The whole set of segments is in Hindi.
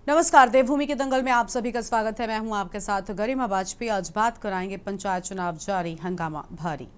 नमस्कार, देवभूमि के दंगल में आप सभी का स्वागत है। मैं हूं आपके साथ गरिमा वाजपेयी। आज बात कराएंगे पंचायत चुनाव जारी, हंगामा भारी।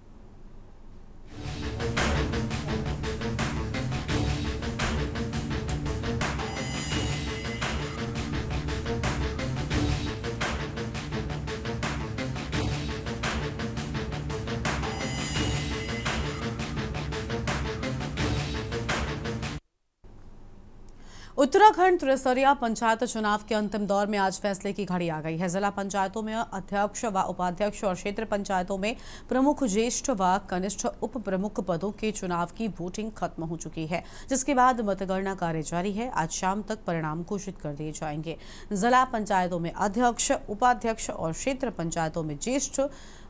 उत्तराखंड त्रिस्तरीय पंचायत चुनाव के अंतिम दौर में आज फैसले की घड़ी आ गई है। जिला पंचायतों में अध्यक्ष व उपाध्यक्ष और क्षेत्र पंचायतों में प्रमुख, ज्येष्ठ व कनिष्ठ उप प्रमुख पदों के चुनाव की वोटिंग खत्म हो चुकी है, जिसके बाद मतगणना कार्य जारी है। आज शाम तक परिणाम घोषित कर दिए जाएंगे। जिला पंचायतों में अध्यक्ष, उपाध्यक्ष और क्षेत्र पंचायतों में ज्येष्ठ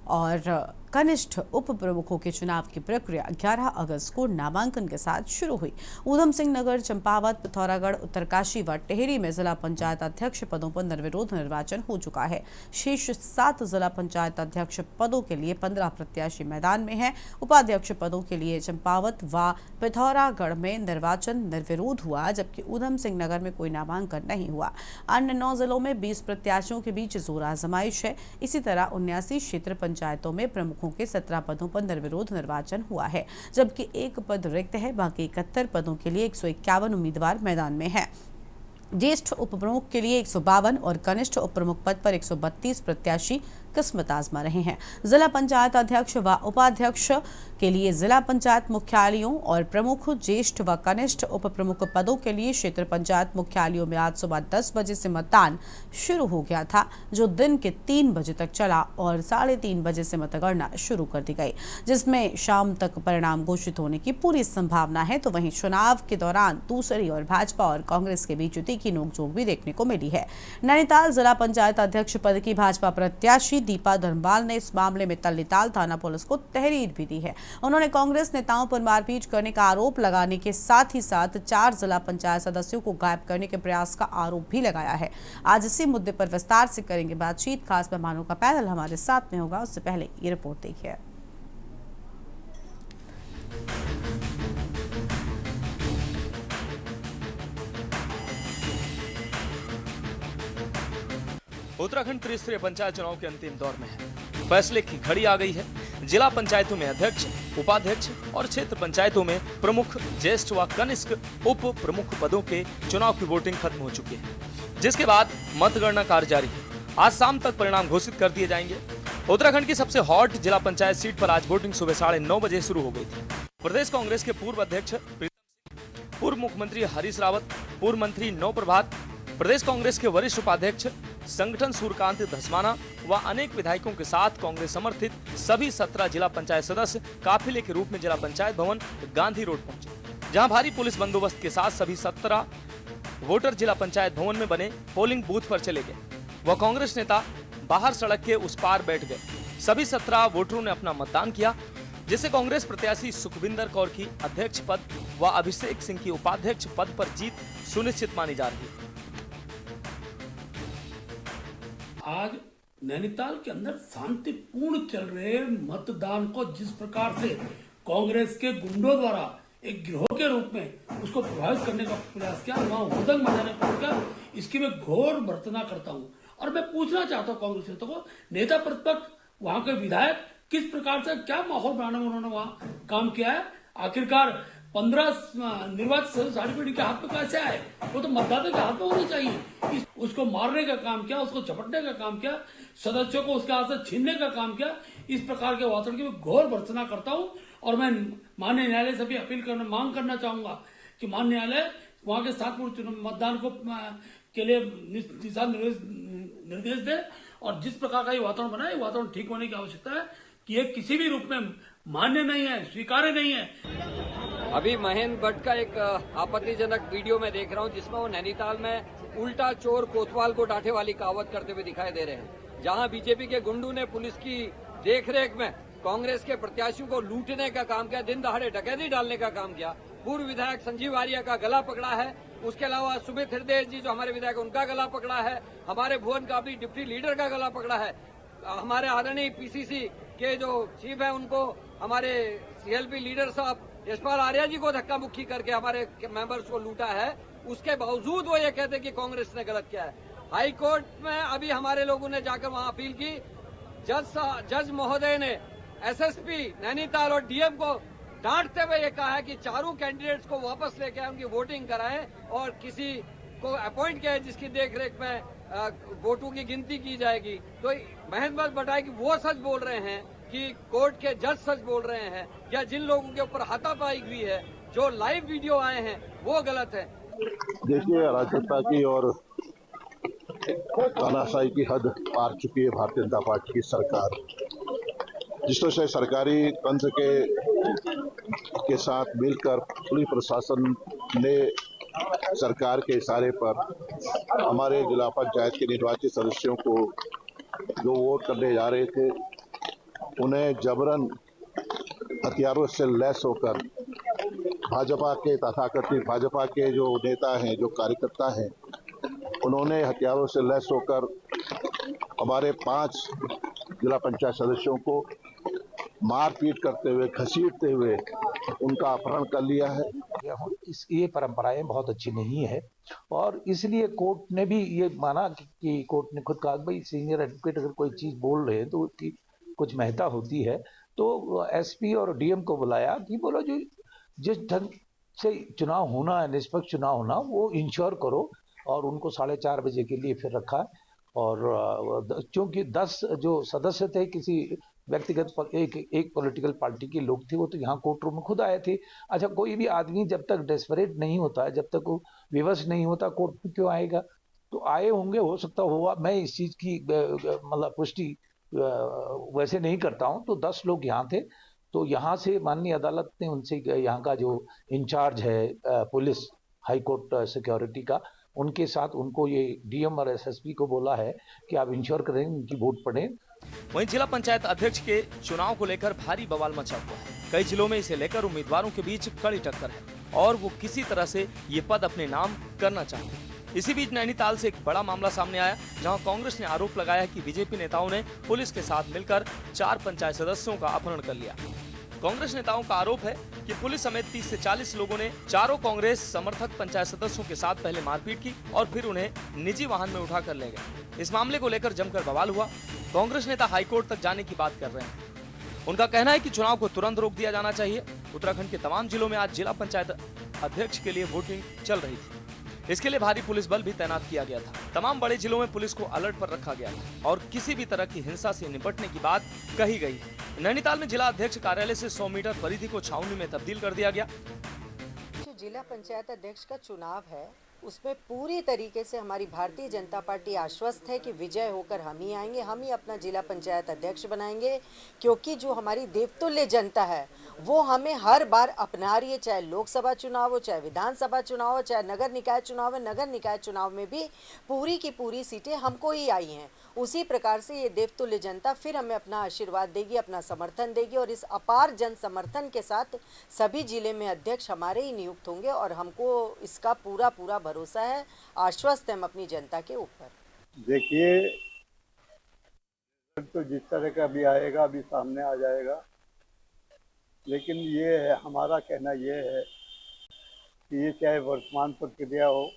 और कनिष्ठ उप प्रमुखों के चुनाव की प्रक्रिया 11 अगस्त को नामांकन के साथ शुरू हुई। ऊधम सिंह नगर, चंपावत, पिथौरागढ़, उत्तरकाशी व टेहरी में जिला पंचायत अध्यक्ष पदों पर निर्विरोध निर्वाचन हो चुका है। शेष 7 जिला पंचायत अध्यक्ष पदों के लिए 15 प्रत्याशी मैदान में हैं। उपाध्यक्ष पदों के लिए चंपावत व पिथौरागढ़ में निर्वाचन निर्विरोध हुआ, जबकि ऊधम सिंह नगर में कोई नामांकन नहीं हुआ। अन्य 9 जिलों में 20 प्रत्याशियों के बीच जोर आजमाइश है। इसी तरह 79 क्षेत्र पंचायतों में प्रमुखों के 17 पदों पर निर्विरोध निर्वाचन हुआ है, जबकि 1 पद रिक्त है। बाकी 71 पदों के लिए 151 उम्मीदवार मैदान में हैं। ज्येष्ठ उप प्रमुख के लिए 152 और कनिष्ठ उप प्रमुख पद पर 132 प्रत्याशी किस्मत आजमा रहे हैं। जिला पंचायत अध्यक्ष व उपाध्यक्ष के लिए जिला पंचायत मुख्यालयों और प्रमुख, ज्येष्ठ व कनिष्ठ उप प्रमुख पदों के लिए क्षेत्र पंचायत मुख्यालयों में आज सुबह 10 बजे से मतदान शुरू हो गया था, जो दिन के 3 बजे तक चला और 3:30 बजे से मतगणना शुरू कर दी गई, जिसमें शाम तक परिणाम घोषित होने की पूरी संभावना है। तो वहीं चुनाव के दौरान दूसरी ओर भाजपा और कांग्रेस के बीच की नोकझोंक भी देखने को मिली है। नैनीताल जिला पंचायत अध्यक्ष पद की भाजपा प्रत्याशी दीपा धर्मवाल ने इस मामले में तल्लीताल थाना पुलिस को तहरीर भी दी है। उन्होंने कांग्रेस नेताओं पर मारपीट करने का आरोप लगाने के साथ ही 4 जिला पंचायत सदस्यों को गायब करने के प्रयास का आरोप भी लगाया है। आज इसी मुद्दे पर विस्तार से करेंगे बातचीत। खास मेहमानों का पैनल हमारे साथ में होगा, उससे पहले ये रिपोर्ट देखिए। उत्तराखंड त्रिस्तरीय पंचायत चुनाव के अंतिम दौर में है। फैसले की घड़ी आ गई है। जिला पंचायतों में अध्यक्ष, उपाध्यक्ष और क्षेत्र पंचायतों में प्रमुख, ज्येष्ठ व कनिष्ठ उप प्रमुख पदों के चुनाव की वोटिंग खत्म हो चुकी है, जिसके बाद मतगणना कार्य जारी है। आज शाम तक परिणाम घोषित कर दिए जाएंगे। उत्तराखंड की सबसे हॉट जिला पंचायत सीट पर आज वोटिंग सुबह 9:30 बजे शुरू हो गई थी। प्रदेश कांग्रेस के पूर्व अध्यक्ष प्रीतम सिंह, पूर्व मुख्यमंत्री हरीश रावत, पूर्व मंत्री नौ प्रभात, प्रदेश कांग्रेस के वरिष्ठ उपाध्यक्ष संगठन सूर्यकांत धस्माना व अनेक विधायकों के साथ कांग्रेस समर्थित सभी 17 जिला पंचायत सदस्य काफिले के रूप में जिला पंचायत भवन गांधी रोड पहुंचे, जहां भारी पुलिस बंदोबस्त के साथ सभी 17 वोटर जिला पंचायत भवन में बने पोलिंग बूथ पर चले गए। वह कांग्रेस नेता बाहर सड़क के उस पार बैठ गए। सभी 17 वोटरों ने अपना मतदान किया, जिससे कांग्रेस प्रत्याशी सुखविंदर कौर की अध्यक्ष पद व अभिषेक सिंह की उपाध्यक्ष पद पर जीत सुनिश्चित मानी जा रही है। आज नैनीताल के अंदर शांतिपूर्ण चल रहे मतदान को जिस प्रकार से कांग्रेस के गुंडों द्वारा एक गिरोह के रूप में उसको प्रभावित करने का प्रयास किया, वहां हुदंग मचाने का प्रयास, इसकी मैं घोर भर्त्सना करता हूं। और मैं पूछना चाहता हूं कांग्रेस नेता को, नेता प्रतिपक्ष, वहां के विधायक किस प्रकार से, क्या माहौल बनाने में उन्होंने वहां काम किया है। आखिरकार 15 निर्वाचित सदस्य साड़ी पीढ़ी के हाथ में कैसे आए? वो तो मतदाता के हाथ में होनी चाहिए। उसको मारने का काम किया, उसको झपटने का काम किया, सदस्यों को उसके हाथ से छीनने का काम किया। इस प्रकार के वातावरण की मैं घोर भर्त्सना करता हूं और मैं माननीय न्यायालय से भी मांग करना चाहूंगा कि माननीय न्यायालय वहां के 7 मतदान को के लिए दिशा निर्देश दे और जिस प्रकार का ये वातावरण बना है, वातावरण ठीक होने की आवश्यकता है कि ये किसी भी रूप में मान्य नहीं है, स्वीकार्य नहीं है। अभी महेंद्र भट्ट का एक आपत्तिजनक वीडियो में देख रहा हूं, जिसमें वो नैनीताल में उल्टा चोर कोतवाल को डांटे वाली कहावत करते हुए दिखाई दे रहे हैं। जहां बीजेपी के गुंडों ने पुलिस की देखरेख में कांग्रेस के प्रत्याशियों को लूटने का काम किया, दिन दहाड़े डकैती डालने का काम किया। पूर्व विधायक संजीव आर्या का गला पकड़ा है। उसके अलावा सुमित हृदय जी जो हमारे विधायक, उनका गला पकड़ा है। हमारे भुवन काबली डिप्टी लीडर का गला पकड़ा है। हमारे आदरणीय पीसीसी के जो चीफ है, उनको हमारे सीएलपी लीडर साहब यशपाल आर्या जी को धक्का मुक्की करके हमारे मेंबर्स को लूटा है। उसके बावजूद वो ये कहते कि कांग्रेस ने गलत किया है। हाई कोर्ट में अभी हमारे लोगों ने जाकर वहां अपील की। जज महोदय ने एसएसपी नैनीताल और डीएम को डांटते हुए ये कहा है कि चारों कैंडिडेट्स को वापस लेके आए, उनकी वोटिंग कराएं और किसी को अपॉइंट किया है जिसकी देखरेख में वोटों की गिनती की जाएगी। तो महेंद्र बताया कि वो सच बोल रहे हैं कि कोर्ट के जज सच बोल रहे हैं, या जिन लोगों के ऊपर हाथापाई हुई है, जो लाइव वीडियो आए हैं, वो गलत है। देखिए, अराजकता की और तानाशाही की हद पार चुकी है भारतीय जनता पार्टी की सरकार। जिस तरह से सरकारी तंत्र के साथ मिलकर पुलिस प्रशासन ने सरकार के इशारे पर हमारे जिला पंचायत के निर्वाचित सदस्यों को जो वोट करने जा रहे थे, उन्हें जबरन हथियारों से लैस होकर भाजपा के तथाकथित भाजपा के जो नेता हैं, जो कार्यकर्ता हैं, उन्होंने हथियारों से लैस होकर हमारे 5 जिला पंचायत सदस्यों को मारपीट करते हुए, घसीटते हुए उनका अपहरण कर लिया है। ये परंपराएं बहुत अच्छी नहीं है और इसलिए कोर्ट ने भी ये माना कि कोर्ट ने खुद कहा भाई सीनियर एडवोकेट अगर कोई चीज बोल रहे हैं तो उसकी कुछ महत्ता होती है। तो एसपी और डीएम को बुलाया कि बोलो जो जिस ढंग से चुनाव होना है, निष्पक्ष चुनाव होना, वो इंश्योर करो। और उनको 4:30 बजे के लिए फिर रखा। और क्योंकि 10 जो सदस्य थे किसी व्यक्तिगत एक पॉलिटिकल पार्टी के लोग थे, वो तो यहाँ कोर्ट रूम में खुद आए थे। अच्छा, कोई भी आदमी जब तक डेस्परेट नहीं होता है, जब तक वो विवश नहीं होता, कोर्ट में क्यों आएगा? तो आए होंगे, हो सकता हुआ, मैं इस चीज की मतलब पुष्टि वैसे नहीं करता हूँ। तो 10 लोग यहाँ थे। तो यहाँ से माननीय अदालत ने उनसे, यहाँ का जो इंचार्ज है पुलिस हाई कोर्ट सिक्योरिटी का, उनके साथ उनको ये डीएम और एसएसपी को बोला है कि आप इंश्योर करें उनकी वोट पड़े। वहीं जिला पंचायत अध्यक्ष के चुनाव को लेकर भारी बवाल मचा हुआ है। कई जिलों में इसे लेकर उम्मीदवारों के बीच कड़ी टक्कर है और वो किसी तरह से ये पद अपने नाम करना चाहते हैं। इसी बीच नैनीताल से एक बड़ा मामला सामने आया, जहां कांग्रेस ने आरोप लगाया कि बीजेपी नेताओं ने पुलिस के साथ मिलकर 4 पंचायत सदस्यों का अपहरण कर लिया। कांग्रेस नेताओं का आरोप है कि पुलिस समेत 30 से 40 लोगों ने चारों कांग्रेस समर्थक पंचायत सदस्यों के साथ पहले मारपीट की और फिर उन्हें निजी वाहन में उठाकर ले गए। इस मामले को लेकर जमकर बवाल हुआ। कांग्रेस नेता हाईकोर्ट तक जाने की बात कर रहे हैं। उनका कहना है कि चुनाव को तुरंत रोक दिया जाना चाहिए। उत्तराखंड के तमाम जिलों में आज जिला पंचायत अध्यक्ष के लिए वोटिंग चल रही थी। इसके लिए भारी पुलिस बल भी तैनात किया गया था। तमाम बड़े जिलों में पुलिस को अलर्ट पर रखा गया था और किसी भी तरह की हिंसा से निपटने की बात कही गई। नैनीताल में जिला अध्यक्ष कार्यालय से 100 मीटर परिधि को छावनी में तब्दील कर दिया गया। जो जिला पंचायत अध्यक्ष का चुनाव है, उसमें पूरी तरीके से हमारी भारतीय जनता पार्टी आश्वस्त है कि विजय होकर हम ही आएंगे, हम ही अपना जिला पंचायत अध्यक्ष बनाएंगे। क्योंकि जो हमारी देवतुल्य जनता है वो हमें हर बार अपना रही है, चाहे लोकसभा चुनाव हो, चाहे विधानसभा चुनाव हो, चाहे नगर निकाय चुनाव है। नगर निकाय चुनाव में भी पूरी की पूरी सीटें हमको ही आई हैं। उसी प्रकार से ये देवतुल्य जनता फिर हमें अपना आशीर्वाद देगी, अपना समर्थन देगी और इस अपार जन समर्थन के साथ सभी जिले में अध्यक्ष हमारे ही नियुक्त होंगे और हमको इसका पूरा भरोसा है, आश्वस्त है हम अपनी जनता के ऊपर। देखिए, तो जिस तरह का भी आएगा अभी सामने आ जाएगा, लेकिन ये है, हमारा कहना ये है कि ये चाहे वर्तमान प्रक्रिया हो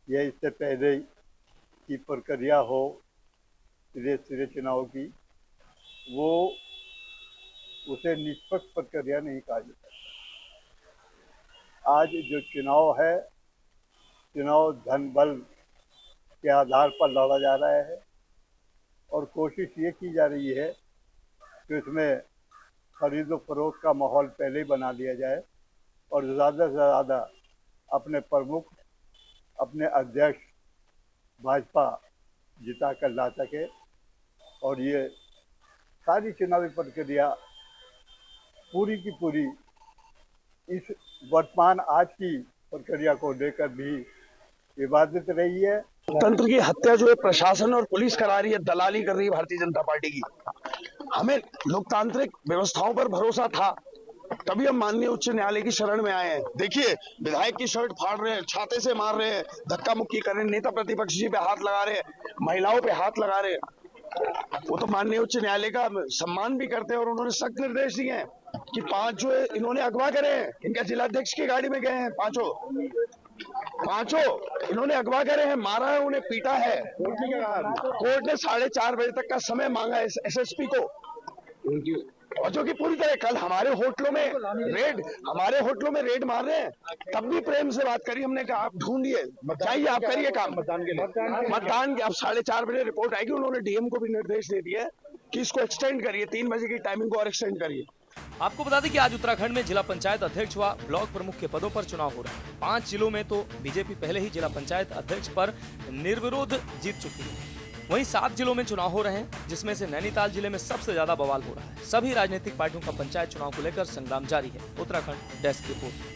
या इससे पहले की प्रक्रिया हो सिरे चुनाव की, वो उसे निष्पक्ष प्रक्रिया नहीं कहा जाता। आज जो चुनाव है, चुनाव धन बल के आधार पर लड़ा जा रहा है और कोशिश ये की जा रही है कि उसमें खरीदो फरोख्त का माहौल पहले ही बना लिया जाए और ज़्यादा से ज़्यादा अपने प्रमुख, अपने अध्यक्ष भाजपा जिता कर ला सके। और ये सारी चुनावी प्रक्रिया पूरी की पूरी इस वर्तमान आज की प्रक्रिया को लेकर भी विवादित रही है। तंत्र की हत्या जो है प्रशासन और पुलिस करा रही है, दलाली कर रही है भारतीय जनता पार्टी की। हमें लोकतांत्रिक व्यवस्थाओं पर भरोसा था, तभी हम माननीय उच्च न्यायालय की शरण में आए हैं। देखिए, विधायक की शर्ट फाड़ रहे हैं, छाते से मार रहे हैं, धक्का मुक्की कर रहे हैं, नेता प्रतिपक्ष जी पे हाथ लगा रहे हैं, महिलाओं पे हाथ लगा रहे हैं। वो तो माननीय उच्च न्यायालय का सम्मान भी करते हैं और उन्होंने सख्त निर्देश दिए हैं कि 5 जो है इन्होंने अगवा करे हैं, इनका जिलाध्यक्ष की गाड़ी में गए हैं 5। पांचों इन्होंने अगवा करे हैं, मारा है, उन्हें पीटा है। कोर्ट ने 4:30 बजे तक का समय मांगा है एसएसपी को, और जो कि पूरी तरह कल हमारे होटलों में रेड मार रहे हैं, तब भी प्रेम से बात करी। हमने कहा आप ढूंढिए, चाहिए आप करिए काम मतदान के। अब 4:30 बजे रिपोर्ट आएगी। उन्होंने डीएम को भी निर्देश दे दिया कि इसको एक्सटेंड करिए, 3 बजे की टाइमिंग को और एक्सटेंड करिए। आपको बता दें कि आज उत्तराखंड में जिला पंचायत अध्यक्ष व ब्लॉक प्रमुख के पदों पर चुनाव हो रहा है। 5 जिलों में तो बीजेपी पहले ही जिला पंचायत अध्यक्ष पर निर्विरोध जीत चुकी है। वहीं 7 जिलों में चुनाव हो रहे हैं, जिसमें से नैनीताल जिले में सबसे ज्यादा बवाल हो रहा है। सभी राजनीतिक पार्टियों का पंचायत चुनाव को लेकर संग्राम जारी है। Uttarakhand desk report.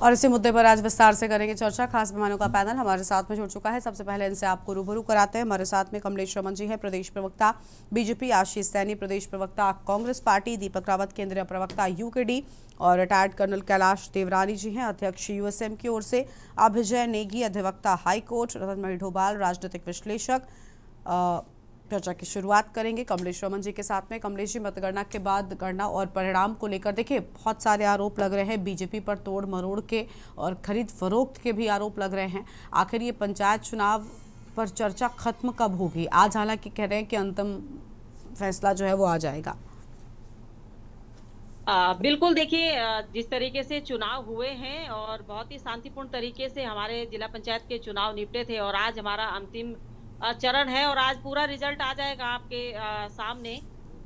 और इसी मुद्दे पर आज विस्तार से करेंगे चर्चा। खास मेहमानों का पैनल हमारे साथ में जुड़ चुका है। सबसे पहले इनसे आपको रूबरू कराते हैं। हमारे साथ में कमलेश रमन जी हैं, प्रदेश प्रवक्ता बीजेपी, आशीष सैनी प्रदेश प्रवक्ता कांग्रेस पार्टी, दीपक रावत केंद्रीय प्रवक्ता यूकेडी, और रिटायर्ड कर्नल कैलाश देवरानी जी हैं, अध्यक्ष यूएसएम की ओर से, अभिजय नेगी अधिवक्ता हाईकोर्ट, रतनमणि ढोबाल राजनीतिक विश्लेषक। चर्चा की शुरुआत करेंगे कमलेश रमन जी के साथ में। कमलेश जी, मतगणना के बाद गणना और परिणाम को लेकर देखिए बहुत सारे आरोप लग रहे हैं बीजेपी पर, तोड़ मरोड़ के और खरीद फरोख्त के भी आरोप लग रहे हैं। आखिर ये पंचायत चुनाव पर चर्चा खत्म कब होगी? आज हालांकि कह रहे हैं कि अंतिम फैसला जो है वो आ जाएगा। बिल्कुल, देखिए जिस तरीके से चुनाव हुए हैं और बहुत ही शांतिपूर्ण तरीके से हमारे जिला पंचायत के चुनाव निपटे थे, और आज हमारा अंतिम चरण है और आज पूरा रिजल्ट आ जाएगा आपके सामने।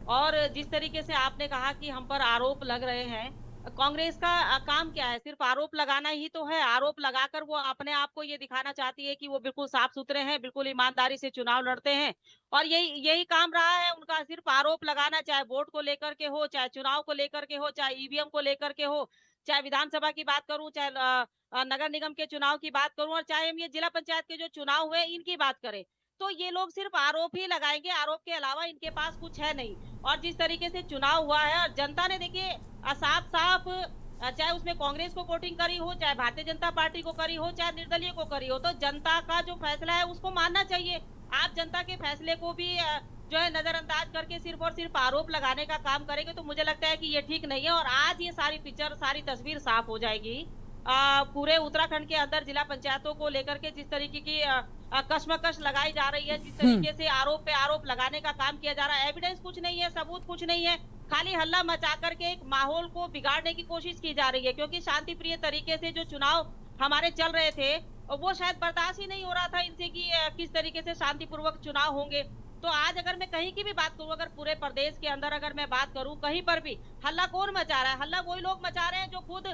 और जिस तरीके से आपने कहा कि हम पर आरोप लग रहे हैं, कांग्रेस का काम क्या है? सिर्फ आरोप लगाना ही तो है। आरोप लगाकर वो अपने आप को ये दिखाना चाहती है कि वो बिल्कुल साफ सुथरे हैं, बिल्कुल ईमानदारी से चुनाव लड़ते हैं, और यही काम रहा है उनका, सिर्फ आरोप लगाना, चाहे वोट को लेकर के हो, चाहे चुनाव को लेकर के हो, चाहे ईवीएम को लेकर के हो, चाहे विधानसभा की बात करूं, चाहे नगर निगम के चुनाव की बात करूं, और चाहे हम ये जिला पंचायत के जो चुनाव हुए इनकी बात करें, तो ये लोग सिर्फ आरोप ही लगाएंगे। आरोप के अलावा इनके पास कुछ है नहीं। और जिस तरीके से चुनाव हुआ है, और जनता ने देखिए साफ साफ, चाहे उसमें कांग्रेस को वोटिंग करी हो, चाहे भारतीय जनता पार्टी को करी हो, चाहे निर्दलीय को करी हो, तो जनता का जो फैसला है उसको मानना चाहिए। आप जनता के फैसले को भी जो है नजरअंदाज करके सिर्फ और सिर्फ आरोप लगाने का काम करेंगे, तो मुझे लगता है कि ये ठीक नहीं है। और आज ये सारी पिक्चर, सारी तस्वीर साफ हो जाएगी। पूरे उत्तराखंड के अंदर जिला पंचायतों को लेकर के जिस तरीके की कश्मकश लगाई जा रही है, जिस तरीके से आरोप पे आरोप लगाने का काम किया जा रहा है, एविडेंस कुछ नहीं है, सबूत कुछ नहीं है, खाली हल्ला मचा करके एक माहौल को बिगाड़ने की कोशिश की जा रही है। क्योंकि शांति प्रिय तरीके से जो चुनाव हमारे चल रहे थे, वो शायद बर्दाश्त ही नहीं हो रहा था इनसे कि किस तरीके से शांतिपूर्वक चुनाव होंगे। तो आज अगर मैं कहीं की भी बात करूं, अगर पूरे प्रदेश के अंदर अगर मैं बात करूं, कहीं पर भी हल्ला कौन मचा रहा है? हल्ला वही लोग मचा रहे हैं जो खुद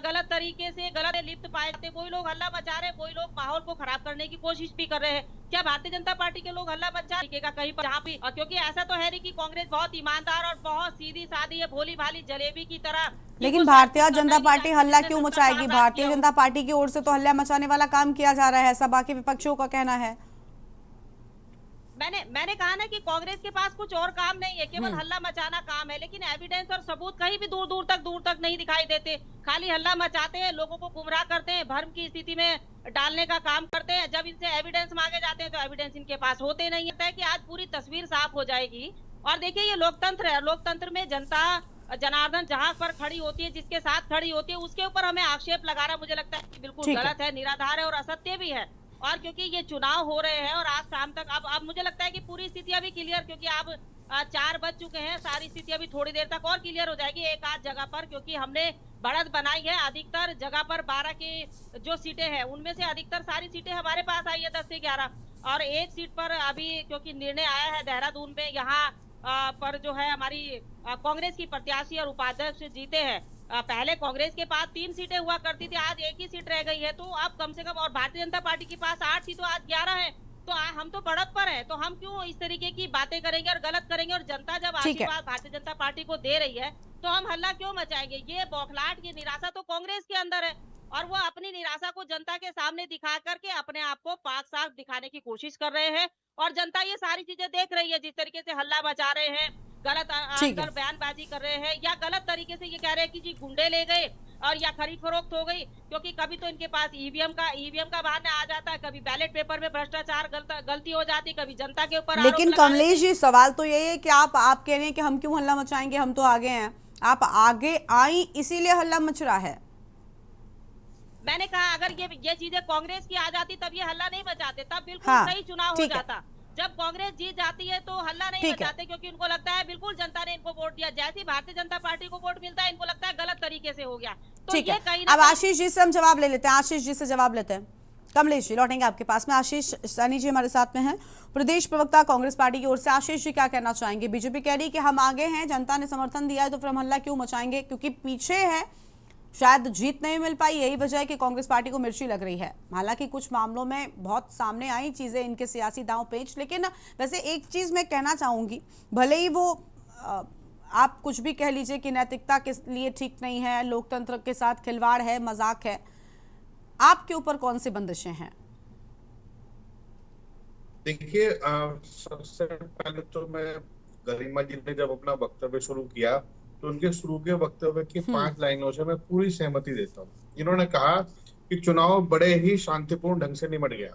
गलत तरीके से, गलत लिप्त पाए जाते, वही लोग हल्ला मचा रहे हैं, वही लोग माहौल को खराब करने की कोशिश भी कर रहे हैं। क्या भारतीय जनता पार्टी के लोग हल्ला मचा का कहीं पर जहाँ भी? क्योंकि ऐसा तो है नहीं कि कांग्रेस बहुत ईमानदार और बहुत सीधी सादी है, भोली भाली जलेबी की तरह। लेकिन भारतीय जनता पार्टी हल्ला क्यों मचाएगी? भारतीय जनता पार्टी की ओर से तो हल्ला मचाने वाला काम किया जा रहा है, ऐसा बाकी विपक्षियों का कहना है। मैंने कहा ना कि कांग्रेस के पास कुछ और काम नहीं है, केवल हल्ला मचाना काम है। लेकिन एविडेंस और सबूत कहीं भी दूर तक नहीं दिखाई देते। खाली हल्ला मचाते हैं, लोगों को गुमराह करते हैं, भ्रम की स्थिति में डालने का काम करते हैं। जब इनसे एविडेंस मांगे जाते हैं तो एविडेंस इनके पास होते नहीं है। कि आज पूरी तस्वीर साफ हो जाएगी। और देखिए, ये लोकतंत्र है, लोकतंत्र में जनता जनार्दन जहां पर खड़ी होती है, जिसके साथ खड़ी होती है, उसके ऊपर हमें आक्षेप लगाना मुझे लगता है कि बिल्कुल गलत है, निराधार है और असत्य भी है। और क्योंकि ये चुनाव हो रहे हैं और आज शाम तक अब मुझे लगता है कि पूरी स्थिति अभी क्लियर, क्योंकि अब 4 बज चुके हैं, सारी स्थिति अभी थोड़ी देर तक और क्लियर हो जाएगी एक आध जगह पर। क्योंकि हमने बढ़त बनाई है, अधिकतर जगह पर 12 की जो सीटें हैं उनमें से अधिकतर सारी सीटें हमारे पास आई है, 10 से 11। और एक सीट पर अभी क्योंकि निर्णय आया है देहरादून में, यहाँ पर जो है हमारी कांग्रेस की प्रत्याशी और उपाध्यक्ष जीते हैं। पहले कांग्रेस के पास 3 सीटें हुआ करती थी, आज 1 ही सीट रह गई है। तो अब कम से कम, और भारतीय जनता पार्टी के पास 8 थी तो आज 11 है। तो हम तो बढ़त पर है, तो हम क्यों इस तरीके की बातें करेंगे और गलत करेंगे? और जनता जब आशीर्वाद भारतीय जनता पार्टी को दे रही है तो हम हल्ला क्यों मचाएंगे? ये बौखलाहट, ये निराशा तो कांग्रेस के अंदर है, और वो अपनी निराशा को जनता के सामने दिखा करके अपने आप को पाक साफ दिखाने की कोशिश कर रहे हैं। और जनता ये सारी चीजें देख रही है, जिस तरीके से हल्ला मचा रहे हैं, गलत बयानबाजी कर रहे हैं, या गलत तरीके से ये कह रहे हैं कि जी गुंडे ले गए, और या खरीद फरोख्त हो गई, क्योंकि कभी तो इनके पास ईवीएम का बहाना आ जाता है, कभी बैलेट पेपर में भ्रष्टाचार गलती हो जाती, कभी जनता के ऊपर लेकिन कमलेश जी, सवाल तो यही है कि आप कह रहे हैं कि हम क्यों हल्ला मचाएंगे, हम तो आगे हैं। आप आगे आई इसीलिए हल्ला मच रहा है। मैंने कहा अगर ये चीजें कांग्रेस की आ जाती तब ये हल्ला नहीं मचाते, तब बिल्कुल हाँ, सही चुनाव हो जाता। जब कांग्रेस जीत जाती है तो हल्ला नहीं मचाते, क्योंकि उनको लगता है बिल्कुल जनता ने इनको वोट दिया। जैसे ही भारतीय जनता पार्टी को वोट मिलता है इनको लगता है गलत तरीके से हो गया। तो ठीक ये है, कहीं अब आशीष जी से हम जवाब ले लेते हैं। आशीष जी से जवाब लेते हैं। कमलेश जी लौटेंगे आपके पास में। आशीष सैनी जी हमारे साथ में हैं, प्रदेश प्रवक्ता कांग्रेस पार्टी की ओर से। आशीष जी क्या कहना चाहेंगे? बीजेपी कह रही है कि हम आगे हैं, जनता ने समर्थन दिया है, तो फिर हम हल्ला क्यों मचाएंगे? क्योंकि पीछे है, शायद जीत नहीं मिल पाई, यही वजह है कि कांग्रेस पार्टी को मिर्ची लग रही है। हालांकि कुछ मामलों में बहुत सामने आई चीजें, इनके सियासी दांव पेच। लेकिन वैसे एक चीज मैं कहना चाहूंगी, भले ही वो आप कुछ भी कह लीजिए कि नैतिकता के लिए ठीक नहीं है, लोकतंत्र के साथ खिलवाड़ है, मजाक है, आपके ऊपर कौन सी बंदिशें हैं? देखिए, सबसे पहले तो मैं गरिमा जी ने जब अपना वक्तव्य शुरू किया तो उनके शुरू के वक्तव्य की 5 लाइनों से मैं पूरी सहमति देता हूँ। इन्होंने कहा कि चुनाव बड़े ही शांतिपूर्ण ढंग से निपट गया।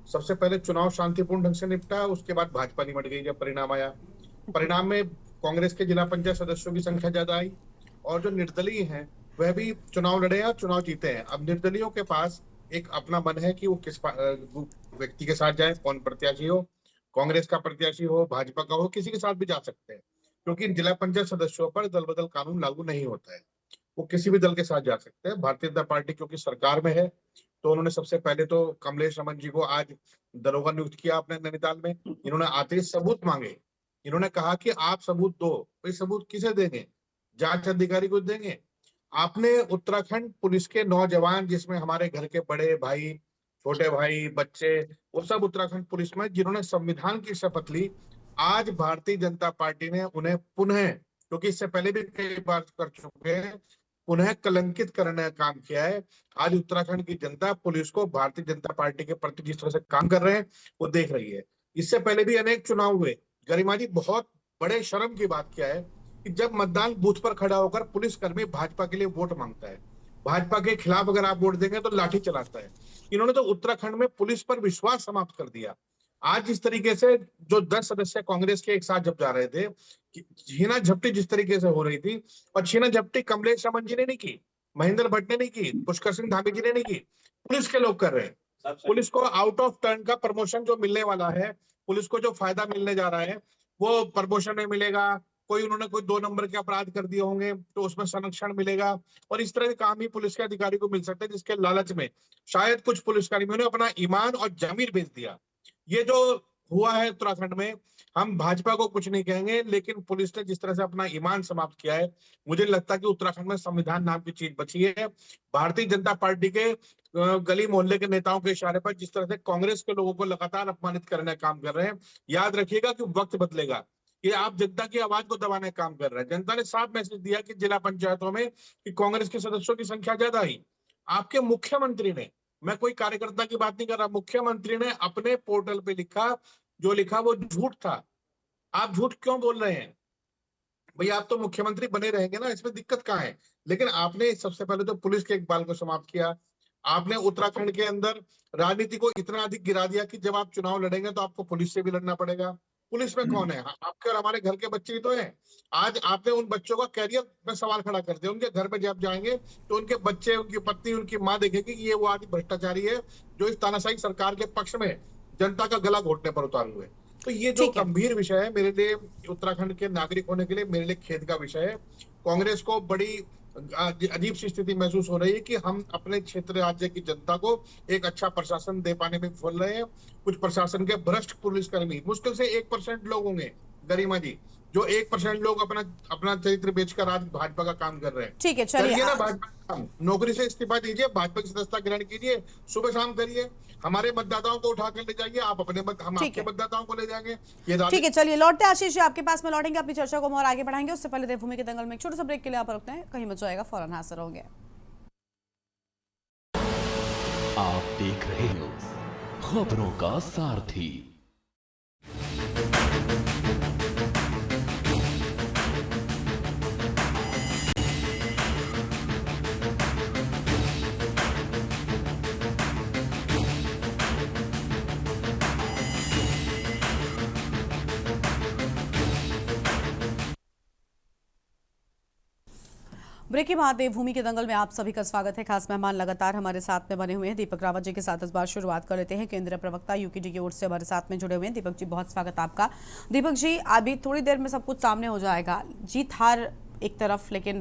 सबसे पहले चुनाव शांतिपूर्ण ढंग से निपटा, उसके बाद भाजपा निपट गई। जब परिणाम आया, परिणाम में कांग्रेस के जिला पंचायत सदस्यों की संख्या ज्यादा आई और जो निर्दलीय हैं वह भी चुनाव लड़े और चुनाव जीते हैं। अब निर्दलीयों के पास एक अपना मन है कि वो किस व्यक्ति के साथ जाए, कौन प्रत्याशी हो, कांग्रेस का प्रत्याशी हो, भाजपा का हो, किसी के साथ भी जा सकते हैं, क्योंकि जिला पंचायत सदस्यों पर दल बदल कानून लागू नहीं होता है। वो किसी भी दल के साथ जा सकते हैं। भारतीय जनता पार्टी क्योंकि सरकार में है तो उन्होंने सबसे पहले तो कमलेश रमन जी को आज दरोगा नियुक्त किया अपने नैनीताल में। इन्होंने आते ही सबूत मांगे। इन्होंने कहा कि आप सबूत दो। भाई सबूत किसे देंगे? जांच अधिकारी को देंगे? आपने उत्तराखंड पुलिस के नौजवान, जिसमें हमारे घर के बड़े भाई, छोटे भाई, बच्चे, वो सब उत्तराखंड पुलिस में जिन्होंने संविधान की शपथ ली, आज भारतीय जनता पार्टी ने उन्हें पुनः, क्योंकि इससे पहले भी कई बार कर चुके हैं, पुनः कलंकित करने का काम किया है। आज उत्तराखंड की जनता पुलिस को भारतीय जनता पार्टी के प्रति जिस तरह से काम कर रहे हैं वो देख रही है। इससे पहले भी अनेक चुनाव हुए। गरिमा जी, बहुत बड़े शर्म की बात क्या है कि जब मतदान बूथ पर खड़ा होकर पुलिसकर्मी भाजपा के लिए वोट मांगता है, भाजपा के खिलाफ अगर आप वोट देंगे तो लाठी चलाता है। इन्होंने तो उत्तराखंड में पुलिस पर विश्वास समाप्त कर दिया। आज जिस तरीके से जो 10 सदस्य कांग्रेस के एक साथ जब जा रहे थे, छीना झपटी जिस तरीके से हो रही थी, और छीना झपटी कमलेश रमन जी ने नहीं की, महेंद्र भट्ट ने नहीं की, पुष्कर सिंह धामी जी ने नहीं की, पुलिस के लोग कर रहे हैं। पुलिस को आउट ऑफ टर्न का प्रमोशन जो मिलने वाला है, पुलिस को जो फायदा मिलने जा रहा है वो प्रमोशन में मिलेगा। उन्होंने कोई 2 नंबर के अपराध कर दिए होंगे तो उसमें संरक्षण मिलेगा, और इस तरह के काम ही पुलिस के अधिकारी को मिल सकते हैं, जिसके लालच में शायद कुछ पुलिसकर्मियों ने अपना ईमान और जमीर बेच दिया। ये जो हुआ है उत्तराखंड में, हम भाजपा को कुछ नहीं कहेंगे, लेकिन पुलिस ने जिस तरह से अपना ईमान समाप्त किया है, मुझे लगता है कि उत्तराखंड में संविधान नाम की चीज बची है। भारतीय जनता पार्टी के गली मोहल्ले के नेताओं के इशारे पर जिस तरह से कांग्रेस के लोगों को लगातार अपमानित करने का काम कर रहे हैं, याद रखिएगा कि वक्त बदलेगा। ये आप जनता की आवाज को दबाने का काम कर रहे हैं। जनता ने साफ मैसेज दिया कि जिला पंचायतों में कि कांग्रेस के सदस्यों की संख्या ज्यादा आई। आपके मुख्यमंत्री ने, मैं कोई कार्यकर्ता की बात नहीं कर रहा, मुख्यमंत्री ने अपने पोर्टल पे लिखा, जो लिखा वो झूठ था। आप झूठ क्यों बोल रहे हैं भैया? आप तो मुख्यमंत्री बने रहेंगे ना, इसमें दिक्कत कहाँ है? लेकिन आपने सबसे पहले तो पुलिस के इकबाल को समाप्त किया। आपने उत्तराखंड के अंदर राजनीति को इतना अधिक गिरा दिया कि जब आप चुनाव लड़ेंगे तो आपको पुलिस से भी लड़ना पड़ेगा। पुलिस में कौन है? आपके और हमारे घर के बच्चे ही तो हैं। आज आपने उन बच्चों का कैरियर में सवाल खड़ा कर दिया। उनके घर में जब जाएंगे तो उनके बच्चे, उनकी पत्नी, उनकी माँ देखेगी कि ये वो आदि भ्रष्टाचारी है जो इस तानाशाही सरकार के पक्ष में जनता का गला घोटने पर उतारे हुए। तो ये जो गंभीर विषय है, मेरे लिए उत्तराखंड के नागरिक होने के लिए मेरे लिए खेद का विषय है। कांग्रेस को बड़ी अजीब सी स्थिति महसूस हो रही है कि हम अपने क्षेत्र राज्य की जनता को एक अच्छा प्रशासन दे पाने में विफल रहे हैं। कुछ प्रशासन के भ्रष्ट पुलिसकर्मी, मुश्किल से 1% लोग होंगे गरिमा जी, जो 1% लोग अपना चरित्र बेचकर आज भाजपा का काम कर रहे हैं। ठीक है, चलिए ना, भाजपा नौकरी से इस्तीफा दीजिए, भाजपा की सदस्यता ग्रहण कीजिए, सुबह शाम करिए, हमारे मतदाताओं को उठाकर ले जाइए, आप अपने हम आपके मतदाताओं को ले जाएंगे। ठीक है, चलिए लौटते आशीष जी आपके पास में लौटेंगे, अपनी चर्चा को और आगे बढ़ाएंगे। उससे पहले देवभूमि के दंगल में एक छोटा सा ब्रेक के लिए आप रुकते हैं, कहीं मत जाएगा, फौरन हाजिर होंगे। आप देख रहे हो खबरों का सारथी। ब्रेक के बाद देवभूमि के दंगल में आप सभी का स्वागत है। खास मेहमान लगातार हमारे साथ में बने हुए हैं। दीपक रावत जी के साथ इस बार शुरुआत कर लेते हैं। केंद्रीय प्रवक्ता यूकेडी की ओर से हमारे साथ में जुड़े हुए हैं। दीपक जी, बहुत स्वागत आपका। दीपक जी, अभी थोड़ी देर में सब कुछ सामने हो जाएगा। जीत हार एक तरफ, लेकिन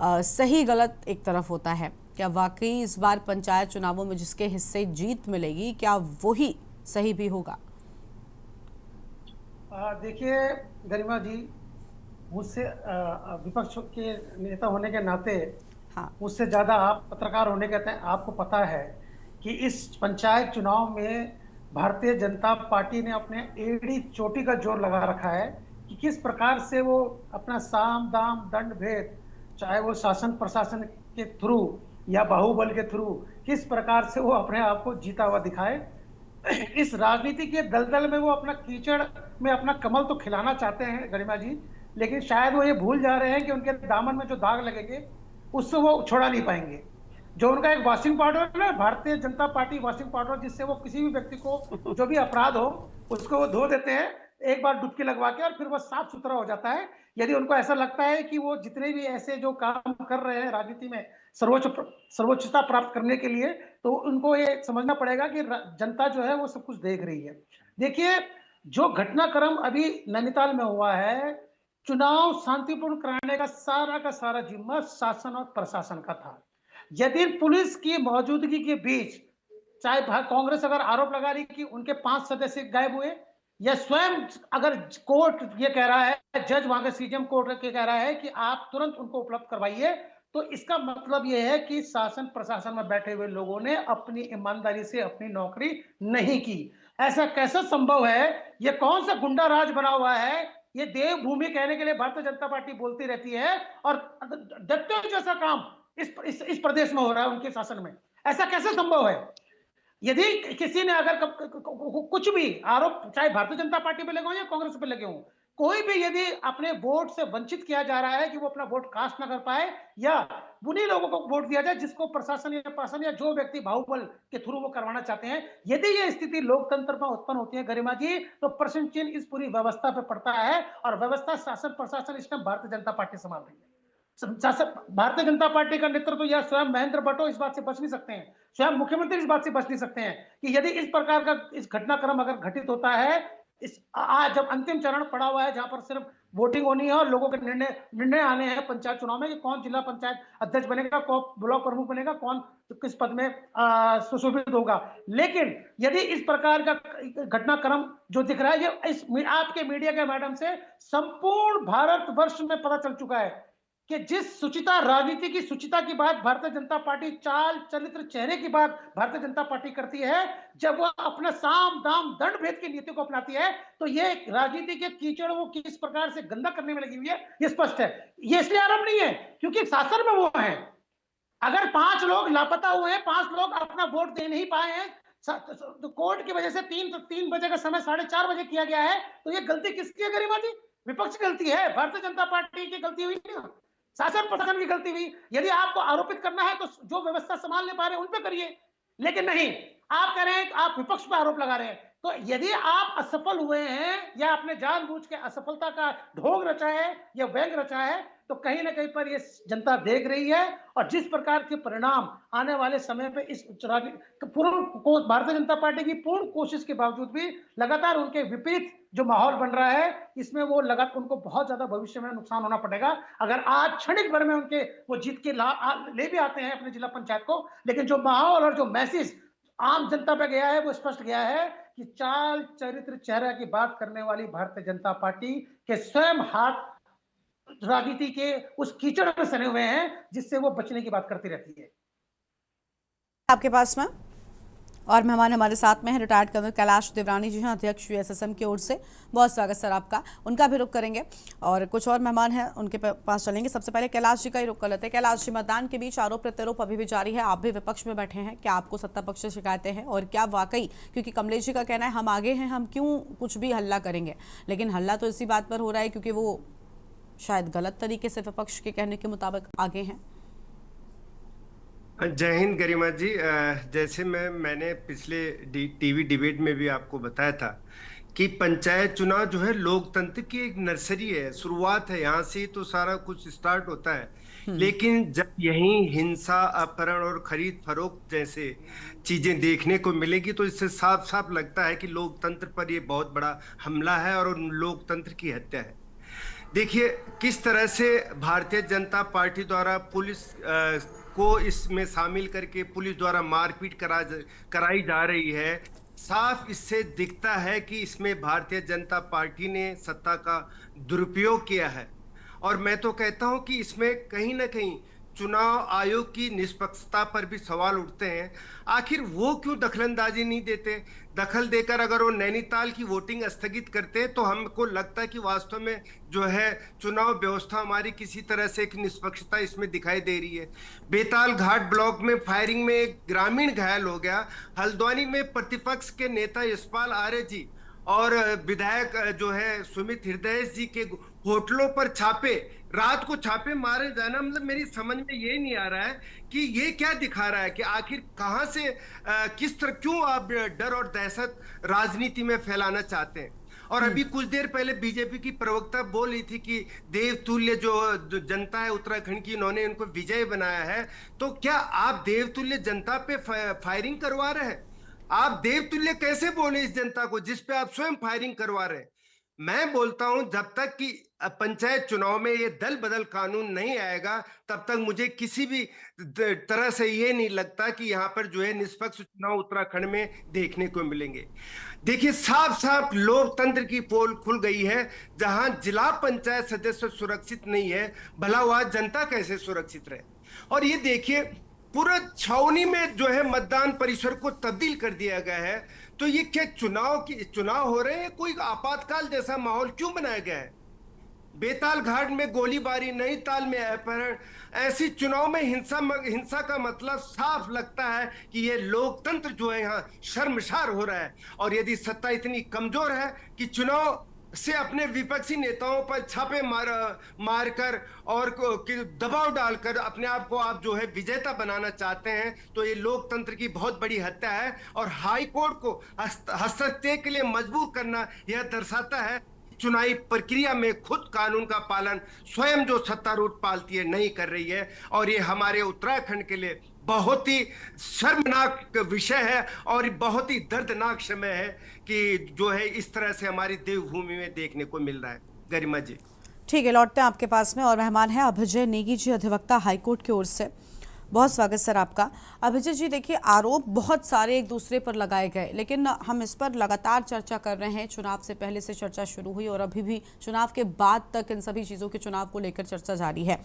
सही गलत एक तरफ होता है। क्या वाकई इस बार पंचायत चुनावों में जिसके हिस्से जीत मिलेगी, क्या वही सही भी होगा? देखिए गरिमा जी, मुझसे विपक्ष के नेता होने के नाते मुझसे ज्यादा आप पत्रकार होने के नाते आपको पता है कि इस पंचायत चुनाव में भारतीय जनता पार्टी ने अपने एड़ी चोटी का जोर लगा रखा है कि किस प्रकार से वो अपना साम दाम दंड भेद, चाहे वो शासन प्रशासन के थ्रू या बाहुबल के थ्रू, किस प्रकार से वो अपने आप को जीता हुआ दिखाए। इस राजनीति के दलदल में वो अपना कीचड़ में अपना कमल तो खिलाना चाहते हैं गरिमा जी, लेकिन शायद वो ये भूल जा रहे हैं कि उनके दामन में जो दाग लगेंगे उससे वो छोड़ा नहीं पाएंगे। जो उनका एक वॉशिंग पाउडर है ना, Bharatiya Janata party washing powder, जिससे वो किसी भी व्यक्ति को जो भी अपराध हो उसको वो धो देते हैं एक बार डुबकी लगवा के, और फिर वो साफ सुथरा हो जाता है। यदि उनको ऐसा लगता है कि वो जितने भी ऐसे जो काम कर रहे हैं राजनीति में सर्वोच्चता प्राप्त करने के लिए, तो उनको ये समझना पड़ेगा कि जनता जो है वो सब कुछ देख रही है। देखिए, जो घटनाक्रम अभी नैनीताल में हुआ है, चुनाव शांतिपूर्ण कराने का सारा जिम्मा शासन और प्रशासन का था। यदि पुलिस की मौजूदगी के बीच, चाहे कांग्रेस अगर आरोप लगा रही कि उनके 5 सदस्य गायब हुए, या स्वयं अगर कोर्ट ये कह रहा है, जज वहां के सीजेएम कोर्ट के कह रहा है कि आप तुरंत उनको उपलब्ध करवाइए, तो इसका मतलब यह है कि शासन प्रशासन में बैठे हुए लोगों ने अपनी ईमानदारी से अपनी नौकरी नहीं की। ऐसा कैसे संभव है? ये कौन सा गुंडा राज बना हुआ है? ये देवभूमि कहने के लिए भारतीय जनता पार्टी बोलती रहती है, और दत्तों जैसा काम इस प्रदेश में हो रहा है उनके शासन में। ऐसा कैसे संभव है? यदि किसी ने अगर कुछ भी आरोप, चाहे भारतीय जनता पार्टी पे लगे हों या कांग्रेस पे लगे हों, कोई भी यदि अपने वोट से वंचित किया जा रहा है कि वो अपना वोट कास्ट ना कर पाए, या उन्हीं लोगों को वोट दिया जाए जिसको प्रशासन या जो व्यक्ति बाहुबल के थ्रू वो करवाना चाहते हैं, यदि ये स्थिति लोकतंत्र में उत्पन्न होती है गरिमा जी, तो प्रश्न चिन्ह इस पूरी व्यवस्था पे पड़ता है। और व्यवस्था, शासन प्रशासन इस टाइम भारतीय जनता पार्टी संभाल रही है। भारतीय जनता पार्टी का नेतृत्व या स्वयं महेंद्र भट्टो इस बात से बच नहीं सकते हैं, स्वयं मुख्यमंत्री इस बात से बच नहीं सकते हैं कि यदि इस प्रकार का इस घटनाक्रम अगर घटित होता है, आज जब अंतिम चरण पड़ा हुआ है जहां पर सिर्फ वोटिंग होनी है और लोगों के निर्णय आने हैं पंचायत चुनाव में कि कौन जिला पंचायत अध्यक्ष बनेगा, कौन ब्लॉक प्रमुख बनेगा, कौन किस पद में सुशोभित होगा। लेकिन यदि इस प्रकार का घटनाक्रम जो दिख रहा है, ये आपके मीडिया के माध्यम से संपूर्ण भारतवर्ष में पता चल चुका है कि जिस सुचिता, राजनीति की सुचिता की बात भारतीय जनता पार्टी, चाल चरित्र चेहरे की बात भारतीय जनता पार्टी करती है, जब वो अपना साम दाम दंड भेद की नीति को अपनाती है, तो ये राजनीति के कीचड़ वो किस प्रकार से गंदा करने में लगी हुई है, ये स्पष्ट है। ये इसलिए आरोप नहीं है क्योंकि शासन में वो है। अगर 5 लोग लापता हुए हैं, 5 लोग अपना वोट दे नहीं पाए हैं, तो कोर्ट की वजह से 3 बजे का समय 4:30 बजे किया गया है, तो ये गलती किसकी है गरिमा जी? विपक्ष की गलती है, भारतीय जनता पार्टी की गलती हुई ना, शासन प्रशासन की गलती हुई। यदि आपको आरोपित करना है तो जो व्यवस्था संभाल नहीं पा रहे उन पे करिए, लेकिन नहीं, आप कह रहे हैं, आप विपक्ष पर आरोप लगा रहे हैं। तो यदि आप असफल हुए हैं या आपने जानबूझ के असफलता का ढोंग रचा है या व्यंग रचा है, तो कहीं ना कहीं पर ये जनता देख रही है। और जिस प्रकार के परिणाम आने वाले समय पे इस पूर्ण भारतीय जनता पार्टी की पूर्ण कोशिश के बावजूद भी लगातार उनके विपरीत जो माहौल बन रहा है, इसमें वो लगातार उनको बहुत ज्यादा भविष्य में नुकसान होना पड़ेगा। अगर आज क्षणिक भर में उनके वो जीत के ले भी आते हैं अपने जिला पंचायत को, लेकिन जो माहौल और जो मैसेज आम जनता पे गया है वो स्पष्ट गया है कि चाल चरित्र चेहरा की बात करने वाली भारतीय जनता पार्टी के स्वयं हाथ राजनीति के उस कीचड़ में सने हुए हैं जिससे वो बचने की बात करती रहती है। आपके पास में और मेहमान हमारे साथ में हैं रिटायर्ड कर्नल कैलाश देवरानी जी हैं, अध्यक्ष यूएसएसएम की ओर से। बहुत स्वागत सर आपका। उनका भी रुख करेंगे और कुछ और मेहमान हैं उनके पास चलेंगे। सबसे पहले कैलाश जी का ही रुख कर लेते हैं। कैलाश जी, मतदान के बीच आरोप प्रत्यारोप अभी भी जारी है, आप भी विपक्ष में बैठे हैं, क्या आपको सत्ता पक्ष से शिकायतें हैं? और क्या वाकई, क्योंकि कमलेश जी का कहना है हम आगे हैं, हम क्यों कुछ भी हल्ला करेंगे, लेकिन हल्ला तो इसी बात पर हो रहा है क्योंकि वो शायद गलत तरीके से विपक्ष के कहने के मुताबिक आगे हैं। जय हिंद गरिमा जी। जैसे मैंने पिछले टीवी डिबेट में भी आपको बताया था कि पंचायत चुनाव जो है लोकतंत्र की एक नर्सरी है, शुरुआत है, यहाँ से ही तो सारा कुछ स्टार्ट होता है। लेकिन जब यही हिंसा, अपहरण और खरीद फरोख्त जैसे चीजें देखने को मिलेगी तो इससे साफ साफ लगता है कि लोकतंत्र पर ये बहुत बड़ा हमला है और लोकतंत्र की हत्या है। देखिए किस तरह से भारतीय जनता पार्टी द्वारा पुलिस को इसमें शामिल करके पुलिस द्वारा मारपीट कराई जा रही है। साफ इससे दिखता है कि इसमें भारतीय जनता पार्टी ने सत्ता का दुरुपयोग किया है। और मैं तो कहता हूं कि इसमें कहीं ना कहीं चुनाव आयोग की निष्पक्षता पर भी सवाल उठते हैं। आखिर वो क्यों दखलंदाजी नहीं देते? दखल देकर अगर वो नैनीताल की वोटिंग स्थगित करते तो हमको लगता है कि वास्तव में जो है चुनाव व्यवस्था हमारी किसी तरह से एक निष्पक्षता इसमें दिखाई दे रही है। बेताल घाट ब्लॉक में फायरिंग में एक ग्रामीण घायल हो गया। हल्द्वानी में प्रतिपक्ष के नेता यशपाल आर्य जी और विधायक जो है सुमित हृदय जी के होटलों पर छापे, रात को छापे मारे जाना, मतलब मेरी समझ में ये नहीं आ रहा है कि ये क्या दिखा रहा है कि आखिर कहां से किस तरह, क्यों आप डर और दहशत राजनीति में फैलाना चाहते हैं। और अभी कुछ देर पहले बीजेपी की प्रवक्ता बोल रही थी कि देवतुल्य जो जनता है उत्तराखंड की, इन्होंने इनको विजय बनाया है। तो क्या आप देवतुल्य जनता पे फायरिंग करवा रहे हैं? आप देवतुल्य कैसे बोले इस जनता को जिस पे आप स्वयं फायरिंग करवा रहे हैं? मैं बोलता हूं जब तक कि पंचायत चुनाव में ये दल बदल कानून नहीं आएगा तब तक मुझे किसी भी तरह से ये नहीं लगता कि यहाँ पर जो है निष्पक्ष चुनाव उत्तराखंड में देखने को मिलेंगे। देखिए साफ साफ लोकतंत्र की पोल खुल गई है। जहां जिला पंचायत सदस्य सुरक्षित नहीं है, भला वह जनता कैसे सुरक्षित रहे? और ये देखिए पूरा छावनी में जो है मतदान परिसर को तब्दील कर दिया गया है। तो ये क्या चुनाव हो रहे हैं? कोई आपातकाल जैसा माहौल क्यों बनाया गया है? बेताल घाट में गोलीबारी, नैनीताल में अपहरण, ऐसी चुनाव में हिंसा का मतलब साफ लगता है कि ये लोकतंत्र जो है यहाँ शर्मसार हो रहा है। और यदि सत्ता इतनी कमजोर है कि चुनाव से अपने विपक्षी नेताओं पर छापे मारकर और दबाव डालकर अपने आप को आप जो है विजेता बनाना चाहते हैं, तो ये लोकतंत्र की बहुत बड़ी हत्या है। और हाई कोर्ट को हस्तक्षेप के लिए मजबूर करना यह दर्शाता है चुनावी प्रक्रिया में खुद कानून का पालन स्वयं जो सत्तारूढ़ पार्टी नहीं कर रही है। और ये हमारे उत्तराखंड के लिए बहुत ही शर्मनाक विषय है और बहुत ही दर्दनाक समय है कि जो है इस तरह से हमारी देवभूमि में देखने को मिल रहा है। गरिमा जी ठीक है, लौटते हैं आपके पास में और मेहमान है अभिजय नेगी जी, अधिवक्ता हाईकोर्ट की ओर से। बहुत स्वागत सर आपका। अभिजय जी देखिए, आरोप बहुत सारे एक दूसरे पर लगाए गए, लेकिन हम इस पर लगातार चर्चा कर रहे हैं। चुनाव से पहले से चर्चा शुरू हुई और अभी भी चुनाव के बाद तक इन सभी चीज़ों के चुनाव को लेकर चर्चा जारी है।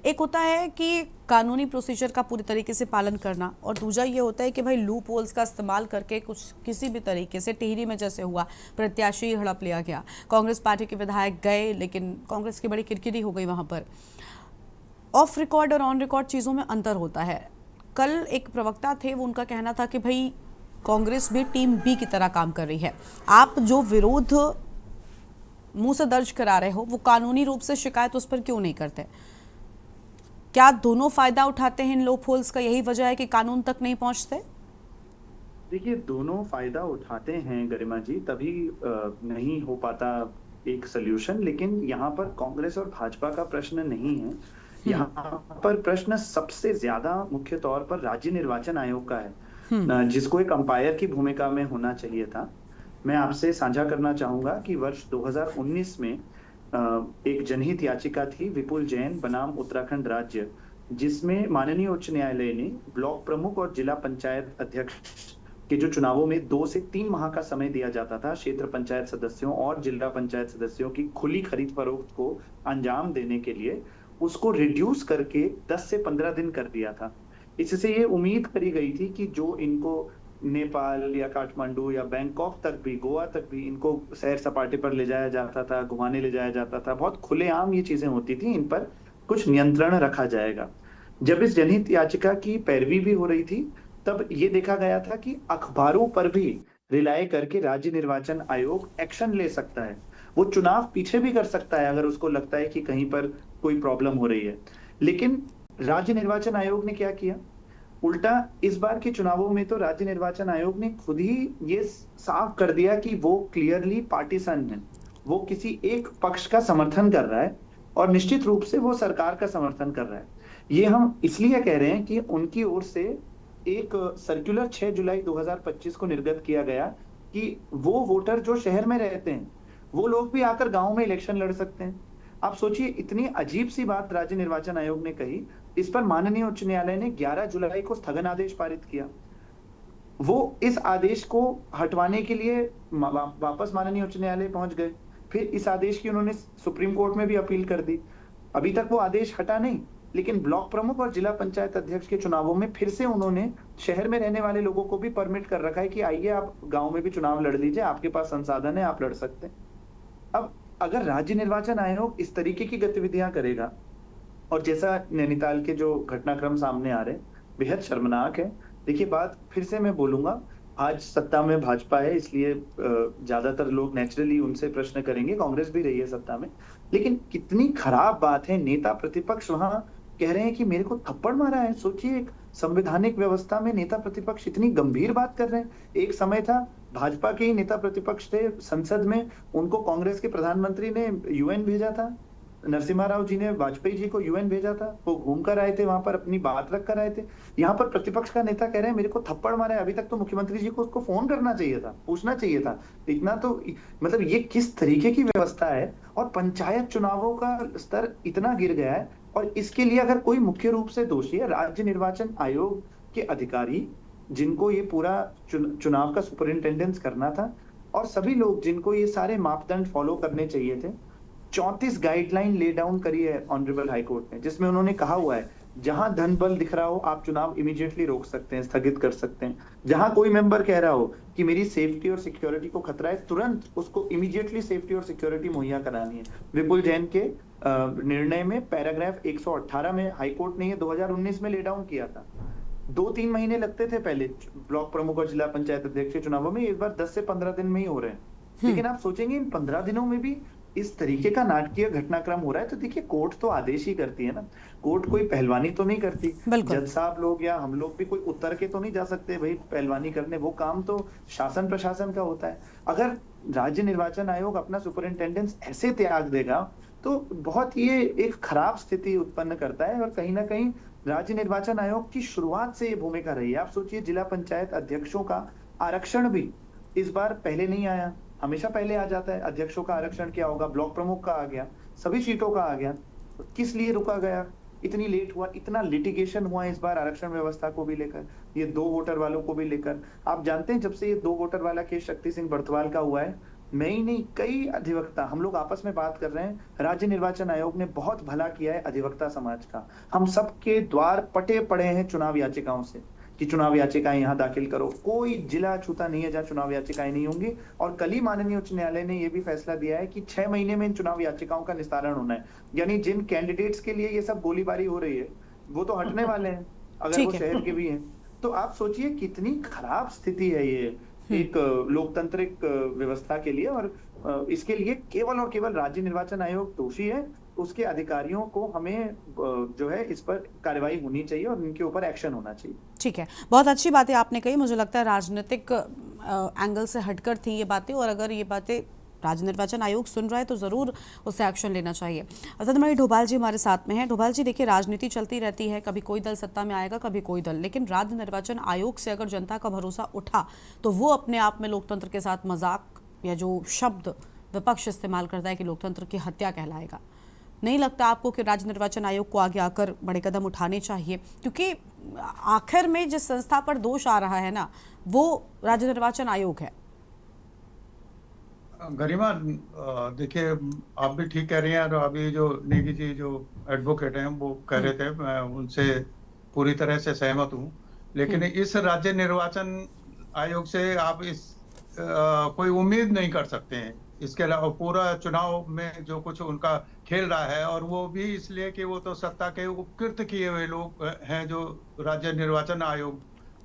एक होता है कि कानूनी प्रोसीजर का पूरी तरीके से पालन करना, और दूसरा ये होता है कि भाई लूप होल्स का इस्तेमाल करके कुछ किसी भी तरीके से, टिहरी में जैसे हुआ, प्रत्याशी हड़प लिया गया, कांग्रेस पार्टी के विधायक गए लेकिन कांग्रेस की बड़ी किरकिरी हो गई वहाँ पर। ऑफ रिकॉर्ड और ऑन रिकॉर्ड चीज़ों में अंतर होता है। कल एक प्रवक्ता थे, वो उनका कहना था कि भाई कांग्रेस भी टीम बी की तरह काम कर रही है। आप जो विरोध मुंह से दर्ज करा रहे हो वो कानूनी रूप से शिकायत उस पर क्यों नहीं करते? क्या दोनों फायदा उठाते हैं इन लूप होल्स का? यही वजह है कि कानून तक नहीं पहुंचते? देखिए दोनों फायदा उठाते हैं गरिमा जी, तभी नहीं हो पाता एक सोल्यूशन। लेकिन यहाँ पर कांग्रेस और भाजपा का प्रश्न नहीं है, यहाँ पर प्रश्न सबसे ज्यादा मुख्य तौर पर राज्य निर्वाचन आयोग का है, जिसको एक अंपायर की भूमिका में होना चाहिए था। मैं आपसे साझा करना चाहूंगा कि वर्ष 2019 में एक जनहित याचिका थी विपुल जैन बनाम उत्तराखंड राज्य, जिसमें माननीय उच्च न्यायालय ने ब्लॉक प्रमुख और जिला पंचायत अध्यक्ष के जो चुनावों में 2 से 3 माह का समय दिया जाता था क्षेत्र पंचायत सदस्यों और जिला पंचायत सदस्यों की खुली खरीद फरोख्त को अंजाम देने के लिए, उसको रिड्यूस करके 10 से 15 दिन कर दिया था। इससे ये उम्मीद करी गई थी कि जो इनको नेपाल या काठमांडू या बैंकॉक तक भी, गोवा तक भी इनको सैर सपाटे पर ले जाया जाता था, घुमाने ले जाया जाता था, बहुत खुलेआम ये चीजें होती थी, इन पर कुछ नियंत्रण रखा जाएगा। जब इस जनहित याचिका की पैरवी भी हो रही थी तब ये देखा गया था कि अखबारों पर भी रिलाय करके राज्य निर्वाचन आयोग एक्शन ले सकता है। वो चुनाव पीछे भी कर सकता है अगर उसको लगता है कि कहीं पर कोई प्रॉब्लम हो रही है। लेकिन राज्य निर्वाचन आयोग ने क्या किया? उल्टा इस बार के चुनावों में तो राज्य निर्वाचन आयोग ने खुद ही ये साफ कर दिया कि वो क्लियरली पार्टीसन है, वो किसी एक पक्ष का समर्थन कर रहा है और निश्चित रूप से वो सरकार का समर्थन कर रहा है। ये हम इसलिए कह रहे हैं कि उनकी ओर से एक सर्कुलर 6 जुलाई 2025 को निर्गत किया गया कि वो वोटर जो शहर में रहते हैं वो लोग भी आकर गांव में इलेक्शन लड़ सकते हैं। आप सोचिए, इतनी अजीब सी बात राज्य निर्वाचन आयोग ने कही, इस पर माननीय उच्च न्यायालय ने 11 जुलाई को स्थगन आदेश पारित किया। वो इस आदेश को हटवाने के लिए वापस माननीय उच्च न्यायालय पहुंच गए, फिर इस आदेश की उन्होंने सुप्रीम कोर्ट में भी अपील कर दी। अभी तक वो आदेश हटा नहीं, लेकिन ब्लॉक प्रमुख और जिला पंचायत अध्यक्ष के चुनावों में फिर से उन्होंने शहर में रहने वाले लोगों को भी परमिट कर रखा है कि आइए आप गांव में भी चुनाव लड़ लीजिए, आपके पास संसाधन है, आप लड़ सकते हैं। अब अगर राज्य निर्वाचन आयोग इस तरीके की गतिविधियां करेगा, और जैसा नैनीताल के जो घटनाक्रम सामने आ रहे हैं, बेहद शर्मनाक है। देखिए, बात फिर से मैं बोलूंगा, आज सत्ता में भाजपा है, इसलिए ज्यादातर लोग नेचुरली उनसे प्रश्न करेंगे, कांग्रेस भी रही है सत्ता में, लेकिन कितनी खराब बात है, नेता प्रतिपक्ष वहां कह रहे हैं कि मेरे को थप्पड़ मारा है। सोचिए, एक संवैधानिक व्यवस्था में नेता प्रतिपक्ष इतनी गंभीर बात कर रहे हैं। एक समय था भाजपा के ही नेता प्रतिपक्ष थे संसद में, उनको कांग्रेस के प्रधानमंत्री ने यूएन भेजा था, नरसिम्हा राव जी ने वाजपेयी जी को यूएन भेजा था, वो घूम कर आए थे, वहां पर अपनी बात रख कर आए थे। यहाँ पर प्रतिपक्ष का नेता कह रहे हैं मेरे को थप्पड़ मारा है। अभी तक तो मुख्यमंत्री जी को उसको फोन करना चाहिए था, पूछना चाहिए था। इतना तो मतलब ये किस तरीके की व्यवस्था है, और पंचायत चुनावों का स्तर इतना गिर गया है। और इसके लिए अगर कोई मुख्य रूप से दोषी है, राज्य निर्वाचन आयोग के अधिकारी जिनको ये पूरा चुनाव का सुपरिंटेंडेंस करना था, और सभी लोग जिनको ये सारे मापदंड फॉलो करने चाहिए थे, 34 गाइडलाइन ले डाउन करी है ऑनरेबल हाईकोर्ट ने, जिसमें उन्होंने कहा हुआ है जहां धन बल दिख रहा हो आप चुनाव इमीडिएटली रोक सकते हैं, स्थगित कर सकते हैं। जहां कोई मेंबर कह रहा हो कि मेरी सेफ्टी और सिक्योरिटी को खतरा है, तुरंत उसको इमीडिएटली सेफ्टी और सिक्योरिटी मुहैया करानी है। विपुल जैन के निर्णय में पैराग्राफ 118 में हाईकोर्ट ने ये 2019 में ले डाउन किया था। 2-3 महीने लगते थे पहले ब्लॉक प्रमुख और जिला पंचायत अध्यक्ष के चुनावों में, इस बार 10 से 15 दिन में ही हो रहे हैं। लेकिन आप सोचेंगे इन 15 दिनों में भी इस तरीके का नाटकीय घटनाक्रम हो रहा है, तो देखिए कोर्ट तो आदेश ही करती है ना, कोर्ट कोई पहलवानी तो नहीं करती। जज साहब लोग या हम लोग भी कोई उतर के तो नहीं जा सकते भाई पहलवानी करने, वो काम तो शासन प्रशासन का होता है। अगर राज्य निर्वाचन आयोग अपना सुपरिंटेंडेंस ऐसे त्याग देगा तो बहुत ये एक खराब स्थिति उत्पन्न करता है, और कहीं ना कहीं राज्य निर्वाचन आयोग की शुरुआत से ये भूमिका रही है। आप सोचिए, जिला पंचायत अध्यक्षों का आरक्षण भी इस बार पहले नहीं आया, हमेशा पहले आ जाता है। अध्यक्षों का आरक्षण क्या होगा, ब्लॉक प्रमुख का आ गया, सभी सीटों का आ गया। किस लिए रुका गया, इतनी लेट हुआ, इतना लिटिगेशन हुआ इस बार आरक्षण व्यवस्था को भी लेकर, ये 2 वोटर वालों को भी लेकर। आप जानते हैं जब से ये 2 वोटर वाला केस शक्ति सिंह बर्थवाल का हुआ है, मैं ही नहीं कई अधिवक्ता हम लोग आपस में बात कर रहे हैं, राज्य निर्वाचन आयोग ने बहुत भला किया है अधिवक्ता समाज का। हम सबके द्वार पटे पड़े हैं चुनाव याचिकाओं से कि चुनाव याचिकाएं यहाँ दाखिल करो। कोई जिला छूता नहीं है जहाँ चुनाव याचिकाएं नहीं होंगी। और कल ही माननीय उच्च न्यायालय ने यह भी फैसला दिया है कि 6 महीने में इन चुनाव याचिकाओं का निस्तारण होना है। यानी जिन कैंडिडेट्स के लिए ये सब गोलीबारी हो रही है वो तो हटने वाले हैं, अगर वो शहर के भी हैं। तो आप सोचिए कितनी खराब स्थिति है ये एक लोकतांत्रिक व्यवस्था के लिए, और इसके लिए केवल और केवल राज्य निर्वाचन आयोग दोषी है। उसके अधिकारियों को हमें जो है इस पर कार्रवाई होनी चाहिए और इनके ऊपर एक्शन होना चाहिए। ठीक है, बहुत अच्छी बातें आपने कही। मुझे लगता है राजनीतिक एंगल से हटकर थी ये बातें, और अगर ये बातें राज्य निर्वाचन आयोग सुन रहा है तो ज़रूर उससे एक्शन लेना चाहिए। सदनमणि ढोभाल जी हमारे साथ में हैं। ढोभाल जी, देखिए राजनीति चलती रहती है, कभी कोई दल सत्ता में आएगा, कभी कोई दल, लेकिन राज्य निर्वाचन आयोग से अगर जनता का भरोसा उठा तो वो अपने आप में लोकतंत्र के साथ मजाक या जो शब्द विपक्ष इस्तेमाल करता है कि लोकतंत्र की हत्या कहलाएगा। नहीं लगता आपको कि राज्य निर्वाचन आयोग को आगे आकर बड़े कदम उठाने चाहिए, क्योंकि आखिर में जिस संस्था पर दोष आ रहा है ना वो राज्य निर्वाचन आयोग है। गरिमा, देखिए आप भी ठीक कह रही हैं, और अभी जो नेगी जी जो एडवोकेट हैं वो कह रहे थे, मैं उनसे पूरी तरह से सहमत हूँ। लेकिन इस राज्य निर्वाचन आयोग से आप इस कोई उम्मीद नहीं कर सकते हैं। इसके अलावा पूरा चुनाव में जो कुछ उनका खेल रहा है, और वो भी इसलिए कि वो तो सत्ता के उपकृत किए हुए लोग हैं जो राज्य निर्वाचन आयोग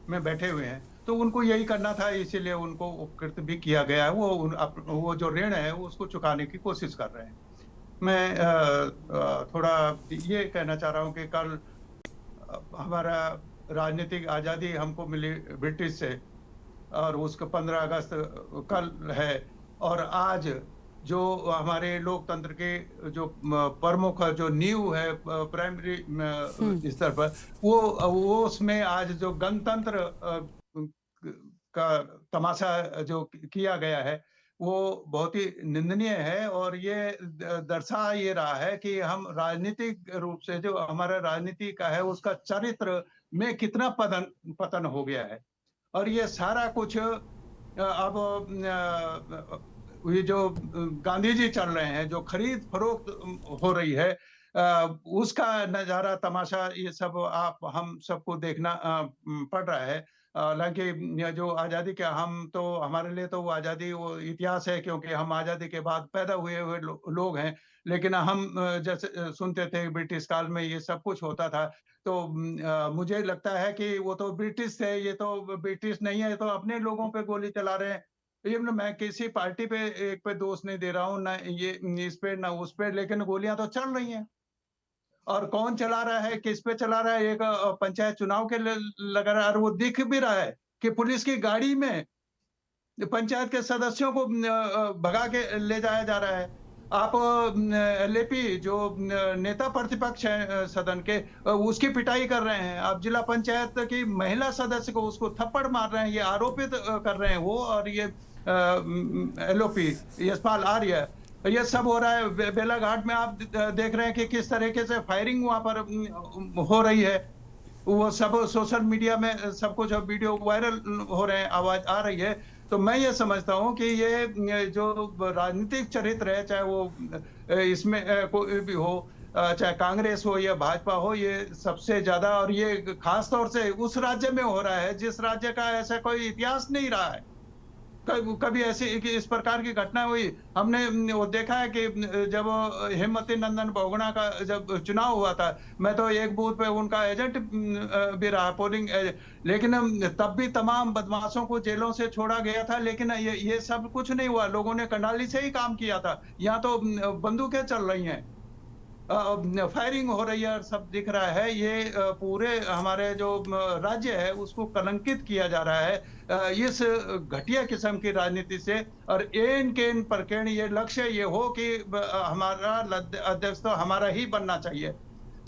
में बैठे हुए हैं, तो उनको यही करना था, इसीलिए उनको उपकृत भी किया गया है। वो जो ऋण है उसको चुकाने की कोशिश कर रहे हैं। मैं थोड़ा ये कहना चाह रहा हूँ कि कल हमारा राजनीतिक आज़ादी हमको मिली ब्रिटिश से, और उसका 15 अगस्त कल है, और आज जो हमारे लोकतंत्र के जो प्रमुख जो नींव है प्राइमरी स्तर पर, वो उसमें आज जो गणतंत्र का तमाशा जो किया गया है वो बहुत ही निंदनीय है। और ये दर्शा ये रहा है कि हम राजनीतिक रूप से जो हमारा राजनीति का है उसका चरित्र में कितना पतन हो गया है। और ये सारा कुछ अब ये जो गांधी जी चल रहे हैं, जो खरीद फरोख्त हो रही है, उसका नजारा तमाशा ये सब हम सबको देखना पड़ रहा है। हालांकि जो आजादी का हम तो हमारे लिए तो वो आजादी वो इतिहास है, क्योंकि हम आजादी के बाद पैदा हुए लोग हैं। लेकिन हम जैसे सुनते थे ब्रिटिश काल में ये सब कुछ होता था, तो मुझे लगता है कि वो तो ब्रिटिश थे, ये तो ब्रिटिश नहीं है, ये तो अपने लोगों पे गोली चला रहे हैं। ये मैं किसी पार्टी पे एक पे दोष नहीं दे रहा हूँ, ना ये इस पे ना उस पे, लेकिन गोलियां तो चल रही हैं। और कौन चला रहा है, किस पे चला रहा है, एक पंचायत चुनाव के लगा रहा है। और वो दिख भी रहा है कि पुलिस की गाड़ी में पंचायत के सदस्यों को भगा के ले जाया जा रहा है। आप एलएपी जो नेता प्रतिपक्ष है सदन के, उसकी पिटाई कर रहे हैं। आप जिला पंचायत की महिला सदस्य को उसको थप्पड़ मार रहे हैं, ये आरोपित कर रहे हैं वो। और ये एलओपी यशपाल आर्य, ये सब हो रहा है। बेलाघाट में आप देख रहे हैं कि किस तरीके से फायरिंग वहां पर हो रही है। वो सब सोशल मीडिया में सब कुछ वीडियो वायरल हो रहे हैं, आवाज आ रही है। तो मैं ये समझता हूँ कि ये जो राजनीतिक चरित्र है, चाहे वो इसमें कोई भी हो, चाहे कांग्रेस हो या भाजपा हो, ये सबसे ज्यादा, और ये खास तौर से उस राज्य में हो रहा है जिस राज्य का ऐसा कोई इतिहास नहीं रहा है। कभी ऐसी इस प्रकार की घटना हुई हमने वो देखा है कि जब हेमवती नंदन बहुगुणा का जब चुनाव हुआ था, मैं तो एक बूथ पे उनका एजेंट भी रहा, पोलिंग एजेंट, लेकिन तब भी तमाम बदमाशों को जेलों से छोड़ा गया था। लेकिन ये सब कुछ नहीं हुआ, लोगों ने कंडाली से ही काम किया था। यहाँ तो बंदूकें चल रही हैं, फायरिंग हो रही है, सब दिख रहा है। ये पूरे हमारे जो राज्य है उसको कलंकित किया जा रहा है इस घटिया किस्म की राजनीति से। और एन केन परकेन ये लक्ष्य ये हो कि हमारा अध्यक्ष तो हमारा ही बनना चाहिए,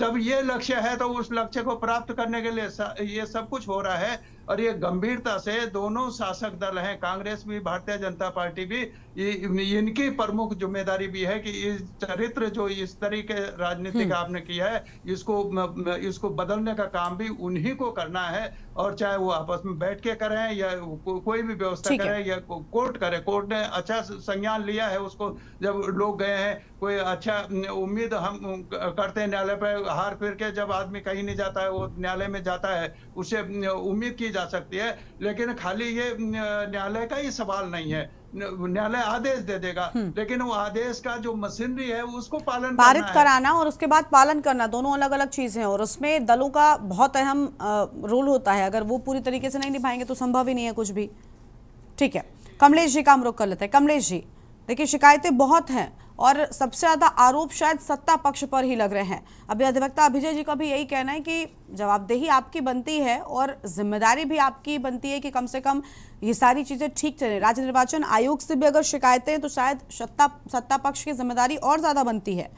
जब ये लक्ष्य है तो उस लक्ष्य को प्राप्त करने के लिए ये सब कुछ हो रहा है। और ये गंभीरता से दोनों शासक दल हैं, कांग्रेस भी भारतीय जनता पार्टी भी, इनकी प्रमुख जिम्मेदारी भी है कि इस चरित्र जो इस तरीके राजनीति का आपने किया है, इसको बदलने का काम भी उन्हीं को करना है। और चाहे वो आपस में बैठ के करें या कोई भी व्यवस्था करें या कोर्ट करे। कोर्ट ने अच्छा संज्ञान लिया है उसको, जब लोग गए हैं, कोई अच्छा उम्मीद हम करते हैं न्यायालय पर, हार फिर के जब आदमी कहीं नहीं जाता है, वो न्यायालय में जाता है, उससे उम्मीद की जा सकती है। लेकिन खाली ये न्यायालय का ही सवाल नहीं है, न्यायालय आदेश दे देगा, लेकिन वो आदेश का जो मशीनरी है उसको पारित कराना और उसके बाद पालन करना दोनों अलग अलग चीजें हैं। और उसमें दलों का बहुत अहम रोल होता है, अगर वो पूरी तरीके से नहीं निभाएंगे तो संभव ही नहीं है कुछ भी। ठीक है, कमलेश जी का हम रुख कर लेते हैं। कमलेश जी, देखिए शिकायतें बहुत हैं और सबसे ज्यादा आरोप शायद सत्ता पक्ष पर ही लग रहे हैं। अभी अधिवक्ता अभिजय जी का भी यही कहना है कि जवाबदेही आपकी बनती है और जिम्मेदारी भी आपकी बनती है कि कम से कम ये सारी चीजें ठीक चले। राज्य निर्वाचन आयोग से भी अगर शिकायतें हैं तो शायद सत्ता पक्ष की जिम्मेदारी और ज्यादा बनती है।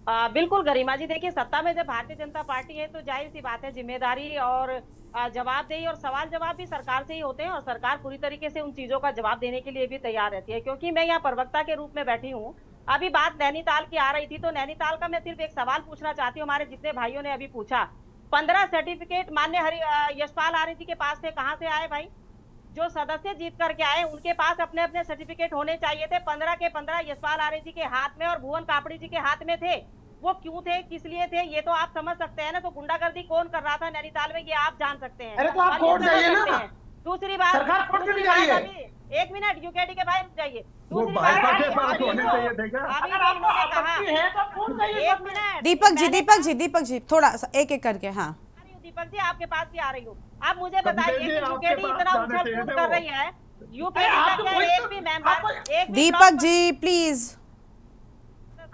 बिल्कुल गरिमा जी, देखिए सत्ता में जब भारतीय जनता पार्टी है तो जाहिर सी बात है जिम्मेदारी और जवाबदेही और सवाल जवाब भी सरकार से ही होते हैं। और सरकार पूरी तरीके से उन चीजों का जवाब देने के लिए भी तैयार रहती है। क्योंकि मैं यहाँ प्रवक्ता के रूप में बैठी हूँ, अभी बात नैनीताल की आ रही थी, तो नैनीताल का मैं सिर्फ एक सवाल पूछना चाहती हूँ। हमारे जितने भाइयों ने अभी पूछा, 15 सर्टिफिकेट माननीय यशपाल आर्य जी के पास से कहाँ से आए भाई? जो सदस्य जीत करके आए उनके पास अपने अपने सर्टिफिकेट होने चाहिए थे। 15 के 15 यशपाल आर्य जी के हाथ में और भुवन कापड़ी जी के हाथ में थे। वो क्यों थे, किस लिए थे, ये तो आप समझ सकते हैं ना। तो गुंडागर्दी कौन कर रहा था नैनीताल में, ये आप जान सकते हैं। अरे तो आप कोर्ट जाइए ना। दूसरी बात, एक मिनट यूकेडी के भाई जाइए। दूसरी बात, दीपक जी थोड़ा सा एक एक करके। हाँ दीपक जी, आपके पास भी आ रही हूँ। आप मुझे बताइए कि यूकेडी इतना उछल कूद कर रही है, यूकेडी का एक भी मेंबर, दीपक जी प्लीज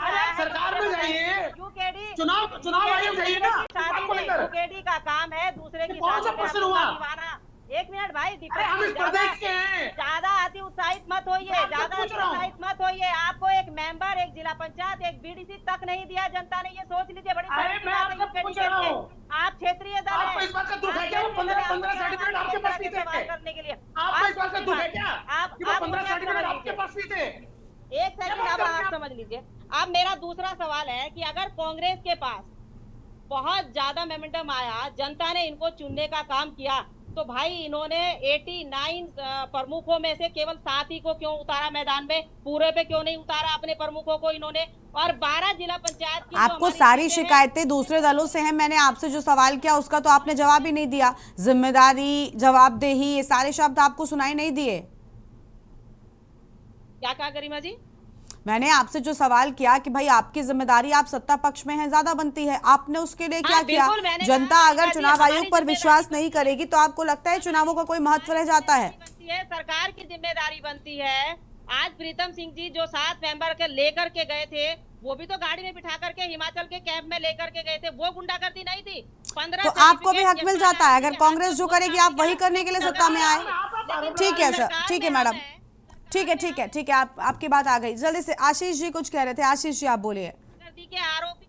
सरकार में जाइए, चुनाव आयोग जाइए ना। यूकेडी का काम है दूसरे की शादी में निभाना। एक मिनट भाई, हम इस प्रदेश के हैं। ज्यादा अति उत्साहित मत होइए, ज्यादा अति उत्साहित मत होइए। आपको एक मेंबर, एक जिला पंचायत, एक बीडीसी तक नहीं दिया जनता ने, ये सोच लीजिए। बड़ी आप क्षेत्रीय दल आपको इस बात का दुख है क्या? वो 15 सर्टिफिकेट आपके पास नहीं थे करने के लिए? आपको इस बात का दुख है क्या? आप 15 सर्टिफिकेट आपके पास नहीं थे? एक सेकंड आप समझ लीजिए। अब मेरा दूसरा सवाल है कि अगर कांग्रेस के पास बहुत ज्यादा मोमेंटम आया, जनता ने इनको चुनने का काम किया, तो भाई इन्होंने 89 प्रमुखों में से केवल 7 ही को क्यों उतारा मैदान में? पूरे पे क्यों नहीं उतारा अपने प्रमुखों को इन्होंने? और 12 जिला पंचायत की आपको सारी शिकायतें दूसरे दलों से हैं। मैंने आपसे जो सवाल किया उसका तो आपने जवाब ही नहीं दिया। जिम्मेदारी, जवाबदेही, ये सारे शब्द आपको सुनाई नहीं दिए। क्या कहा गरिमा जी? मैंने आपसे जो सवाल किया कि भाई आपकी जिम्मेदारी, आप सत्ता पक्ष में हैं, ज्यादा बनती है, आपने उसके लिए क्या किया? जनता अगर चुनाव आयोग पर विश्वास नहीं करेगी तो आपको लगता है चुनावों का कोई महत्व रह जाता है? सरकार की जिम्मेदारी बनती है। आज प्रीतम सिंह जी जो 7 मेंबर के लेकर के गए थे, वो भी तो गाड़ी में बिठा करके हिमाचल के कैंप में लेकर के गए थे। वो गुंडागर्दी नहीं थी? 15 तो आपको भी हक मिल जाता है। अगर कांग्रेस जो करेगी आप वही करने के लिए सत्ता में आए। ठीक है सर, ठीक है मैडम, ठीक है ठीक है ठीक है, आपकी बात आ गई। जल्दी से आशीष जी कुछ कह रहे थे। आशीष जी आप बोलिए। आरोपी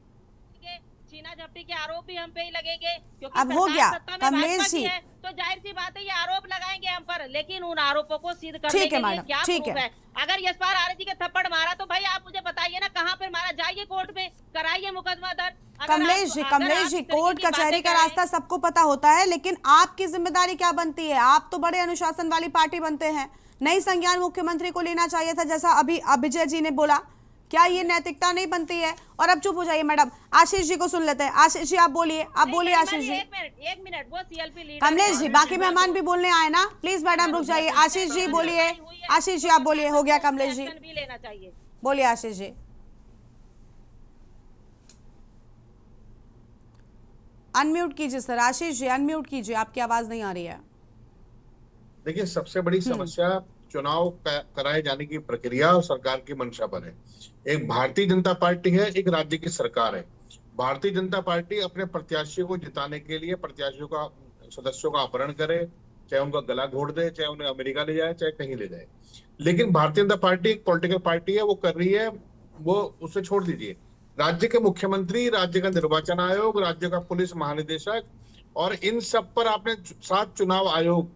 छीना झपटी के आरोप भी हम पे ही लगेंगे, क्योंकि अब हो गया कमलेश जी, तो जाहिर सी बात है ये आरोप लगाएंगे हम पर, लेकिन उन आरोपों को सिद्ध करने ठीक है के लिए मैडम, क्या ठीक प्रूफ है? अगर यशपाल आर्य जी के थप्पड़ मारा तो भाई आप मुझे बताइए ना कहाँ पर मारा? जाइए कोर्ट में, कराइए मुकदमा दर्ज। कमलेश जी कोर्ट कचहरी का रास्ता सबको पता होता है, लेकिन आपकी जिम्मेदारी क्या बनती है? आप तो बड़े अनुशासन वाली पार्टी बनते हैं। नई संज्ञान मुख्यमंत्री को लेना चाहिए था, जैसा अभी अभिजय जी ने बोला। क्या ये नैतिकता नहीं बनती है? और अब चुप हो जाइए मैडम, आशीष जी को सुन लेते हैं। आशीष जी आप बोलिए, आप बोलिए आशीष जी। एक मिनट वो सीएलपी लीडर कमलेश जी, बाकी मेहमान भी बोलने आए ना, प्लीज मैडम रुक जाइए। आशीष जी बोलिए, आशीष जी आप बोलिए। हो गया कमलेश जी, लेना चाहिए, बोलिए आशीष जी। अनम्यूट कीजिए सर, आशीष जी अनम्यूट कीजिए, आपकी आवाज नहीं आ रही है। देखिए, सबसे बड़ी समस्या चुनाव कराए जाने की प्रक्रिया और सरकार की मंशा पर है। एक भारतीय जनता पार्टी है, एक राज्य की सरकार है। भारतीय जनता पार्टी अपने प्रत्याशियों को जिताने के लिए प्रत्याशियों का, सदस्यों का अपहरण करे, चाहे उनका गला घोट दे, चाहे उन्हें अमेरिका ले जाए, चाहे कहीं ले जाए। लेकिन भारतीय जनता पार्टी एक पॉलिटिकल पार्टी है, वो कर रही है, वो उससे छोड़ दीजिए। राज्य के मुख्यमंत्री, राज्य का निर्वाचन आयोग, राज्य का पुलिस महानिदेशक और इन सब पर आपने 7 चुनाव आयोग,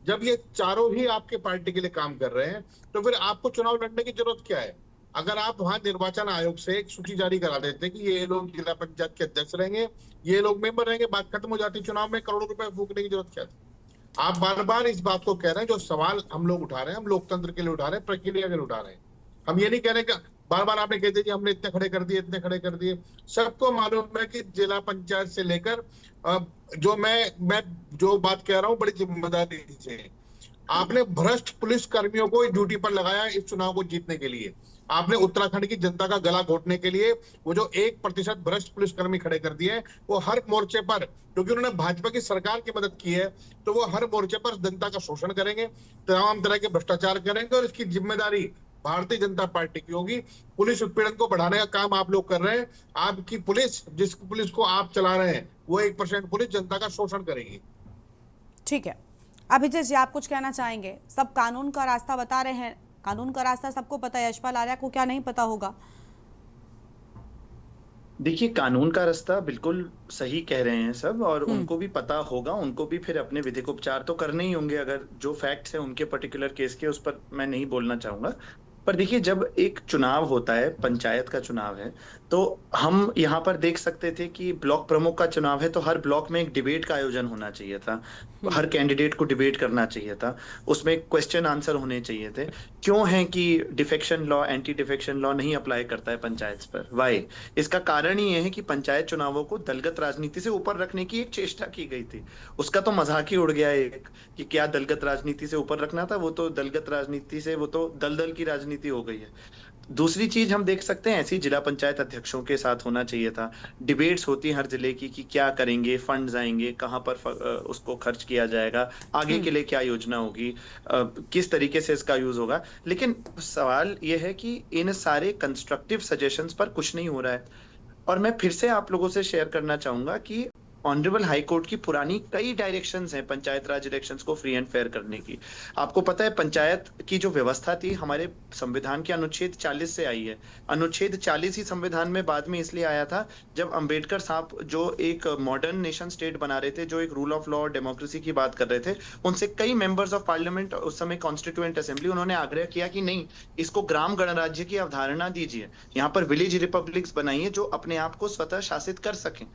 जब ये चारों ही आपके पार्टी के लिए काम कर रहे हैं तो फिर आपको चुनाव लड़ने की जरूरत क्या है? अगर आप वहां निर्वाचन आयोग से एक सूची जारी करा देते कि ये लोग जिला पंचायत के अध्यक्ष रहेंगे, ये लोग मेंबर रहेंगे, बात खत्म हो जाती। चुनाव में करोड़ों रुपए फूकने की जरूरत क्या थी? आप बार बार इस बात को कह रहे हैं। जो सवाल हम लोग उठा रहे हैं, हम लोकतंत्र के लिए उठा रहे हैं, प्रक्रिया के लिए उठा रहे हैं। हम ये नहीं कह रहे कि बार बार आपने कहते कि हमने इतने खड़े कर दिए, इतने खड़े कर दिए। सबको मालूम है कि जिला पंचायत से लेकर जो मैं जो बात कह रहा हूँ बड़ी जिम्मेदारी से, आपने भ्रष्ट पुलिस कर्मियों को ड्यूटी पर लगाया इस चुनाव को जीतने के लिए। आपने उत्तराखंड की जनता का गला घोटने के लिए वो जो 1% भ्रष्ट पुलिसकर्मी खड़े कर दिए, वो हर मोर्चे पर, क्योंकि उन्होंने भाजपा की सरकार की मदद की है, तो वो हर मोर्चे पर जनता का शोषण करेंगे, तमाम तरह के भ्रष्टाचार करेंगे, और इसकी जिम्मेदारी भारतीय जनता पार्टी की होगी। पुलिस उत्पीड़न को बढ़ाने का काम आप लोग कर रहे हैं। आपकी पुलिस, जिस पुलिस को आप चला रहे हैं, वो 1% पुलिस जनता का शोषण करेगी। ठीक है, अभिजय जी आप कुछ कहना चाहेंगे? सब कानून का रास्ता बता रहे हैं, कानून का रास्ता सबको पता है, यशपाल आर्य को क्या नहीं पता होगा? देखिए, कानून का रास्ता बिल्कुल सही कह रहे हैं सब, और उनको भी पता होगा, उनको भी फिर अपने विधिक उपचार तो करने ही होंगे। अगर जो फैक्ट्स हैं उनके पर्टिकुलर केस के, उस पर मैं नहीं बोलना चाहूंगा। पर देखिए, जब एक चुनाव होता है, पंचायत का चुनाव है, तो हम यहाँ पर देख सकते थे कि ब्लॉक प्रमुख का चुनाव है, तो हर ब्लॉक में एक डिबेट का आयोजन होना चाहिए था, हर कैंडिडेट को डिबेट करना चाहिए था, उसमें क्वेश्चन आंसर होने चाहिए थे। क्यों है कि defection law, anti defection law नहीं अप्लाई करता है पंचायत पर? वाई? इसका कारण ही है कि पंचायत चुनावों को दलगत राजनीति से ऊपर रखने की एक चेष्टा की गई थी। उसका तो मजाक ही उड़ गया एक, कि क्या दलगत राजनीति से ऊपर रखना था? वो तो दलगत राजनीति से, वो तो दलदल की राजनीति हो गई है। दूसरी चीज हम देख सकते हैं, ऐसी जिला पंचायत अध्यक्षों के साथ होना चाहिए था। डिबेट्स होती हैं हर जिले की कि क्या करेंगे, फंड्स आएंगे, कहाँ पर उसको खर्च किया जाएगा, आगे के लिए क्या योजना होगी, किस तरीके से इसका यूज होगा। लेकिन सवाल यह है कि इन सारे कंस्ट्रक्टिव सजेशंस पर कुछ नहीं हो रहा है। और मैं फिर से आप लोगों से शेयर करना चाहूंगा कि ऑनरेबल हाई कोर्ट की पुरानी कई डायरेक्शंस हैं पंचायत राज इलेक्शंस को फ्री एंड फेयर करने की। आपको पता है पंचायत की जो व्यवस्था थी हमारे संविधान के अनुच्छेद 40 से आई है। अनुच्छेद 40 ही संविधान में बाद में इसलिए आया था जब अंबेडकर साहब जो एक मॉडर्न नेशन स्टेट बना रहे थे, जो एक रूल ऑफ लॉ और डेमोक्रेसी की बात कर रहे थे, उनसे कई मेंबर्स ऑफ पार्लियामेंट उस समय कॉन्स्टिट्यूएंट असेंबली, उन्होंने आग्रह किया कि नहीं, इसको ग्राम गणराज्य की अवधारणा दीजिए, यहाँ पर विलेज रिपब्लिक्स बनाइए जो अपने आप को स्वतः शासित कर सकें।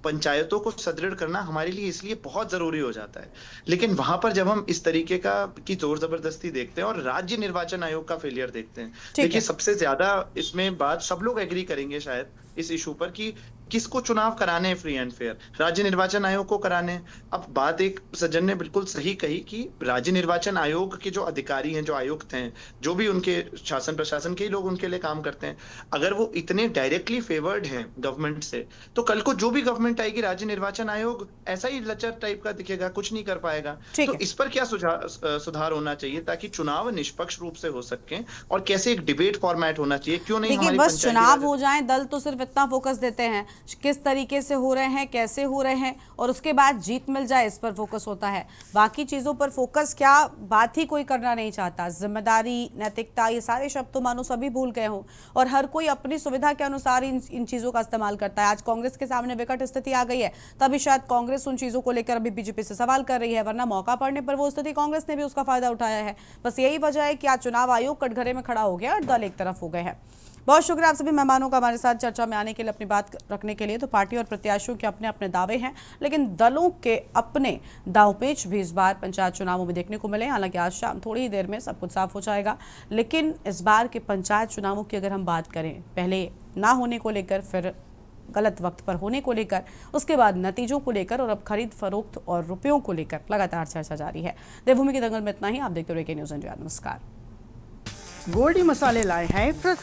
पंचायतों को सुदृढ़ करना हमारे लिए इसलिए बहुत जरूरी हो जाता है। लेकिन वहां पर जब हम इस तरीके की जोर जबरदस्ती देखते हैं और राज्य निर्वाचन आयोग का फेलियर देखते हैं, देखिए सबसे ज्यादा इसमें बात सब लोग एग्री करेंगे शायद इस इशू पर कि किसको चुनाव कराने हैं फ्री एंड फेयर, राज्य निर्वाचन आयोग को कराने हैं। अब बात एक सज्जन ने बिल्कुल सही कही कि राज्य निर्वाचन आयोग के जो अधिकारी हैं, जो आयुक्त हैं, जो भी उनके शासन प्रशासन के ही लोग उनके लिए काम करते हैं, अगर वो इतने डायरेक्टली फेवर्ड हैं गवर्नमेंट से, तो कल को जो भी गवर्नमेंट आएगी राज्य निर्वाचन आयोग ऐसा ही लचर टाइप का दिखेगा, कुछ नहीं कर पाएगा। तो इस पर क्या सुधार होना चाहिए ताकि चुनाव निष्पक्ष रूप से हो सके, और कैसे एक डिबेट फॉर्मेट होना चाहिए? क्यों नहीं हमारी बस चुनाव हो जाए, दल तो सिर्फ इतना फोकस देते हैं किस तरीके से हो रहे हैं, कैसे हो रहे हैं, और उसके बाद जीत मिल जाए इस पर फोकस होता है। बाकी चीजों पर फोकस क्या बात ही कोई करना नहीं चाहता। जिम्मेदारी, नैतिकता, ये सारे शब्द तो मानो सभी भूल गए हों और हर कोई अपनी सुविधा के अनुसार इन चीजों का इस्तेमाल करता है। आज कांग्रेस के सामने विकट स्थिति आ गई है, तभी शायद कांग्रेस उन चीजों को लेकर अभी बीजेपी से सवाल कर रही है, वरना मौका पड़ने पर वो स्थिति कांग्रेस ने भी उसका फायदा उठाया है। बस यही वजह है कि आज चुनाव आयोग कटघरे में खड़ा हो गया और दल एक तरफ हो गए हैं। बहुत शुक्रिया आप सभी मेहमानों का हमारे साथ चर्चा में आने के लिए, अपनी बात रखने के लिए। तो पार्टी और प्रत्याशियों के अपने अपने दावे हैं, लेकिन दलों के अपने दांवपेच भी इस बार पंचायत चुनावों में देखने को मिले। हालांकि आज शाम थोड़ी ही देर में सब कुछ साफ हो जाएगा, लेकिन इस बार के पंचायत चुनावों की अगर हम बात करें, पहले ना होने को लेकर, फिर गलत वक्त पर होने को लेकर, उसके बाद नतीजों को लेकर और अब खरीद फरोख्त और रुपयों को लेकर लगातार चर्चा जारी है। देवभूमि के दंगल में इतना ही। आप देखते रहिए के न्यूज़ इंडिया। नमस्कार। गोल्डी मसाले लाए हैं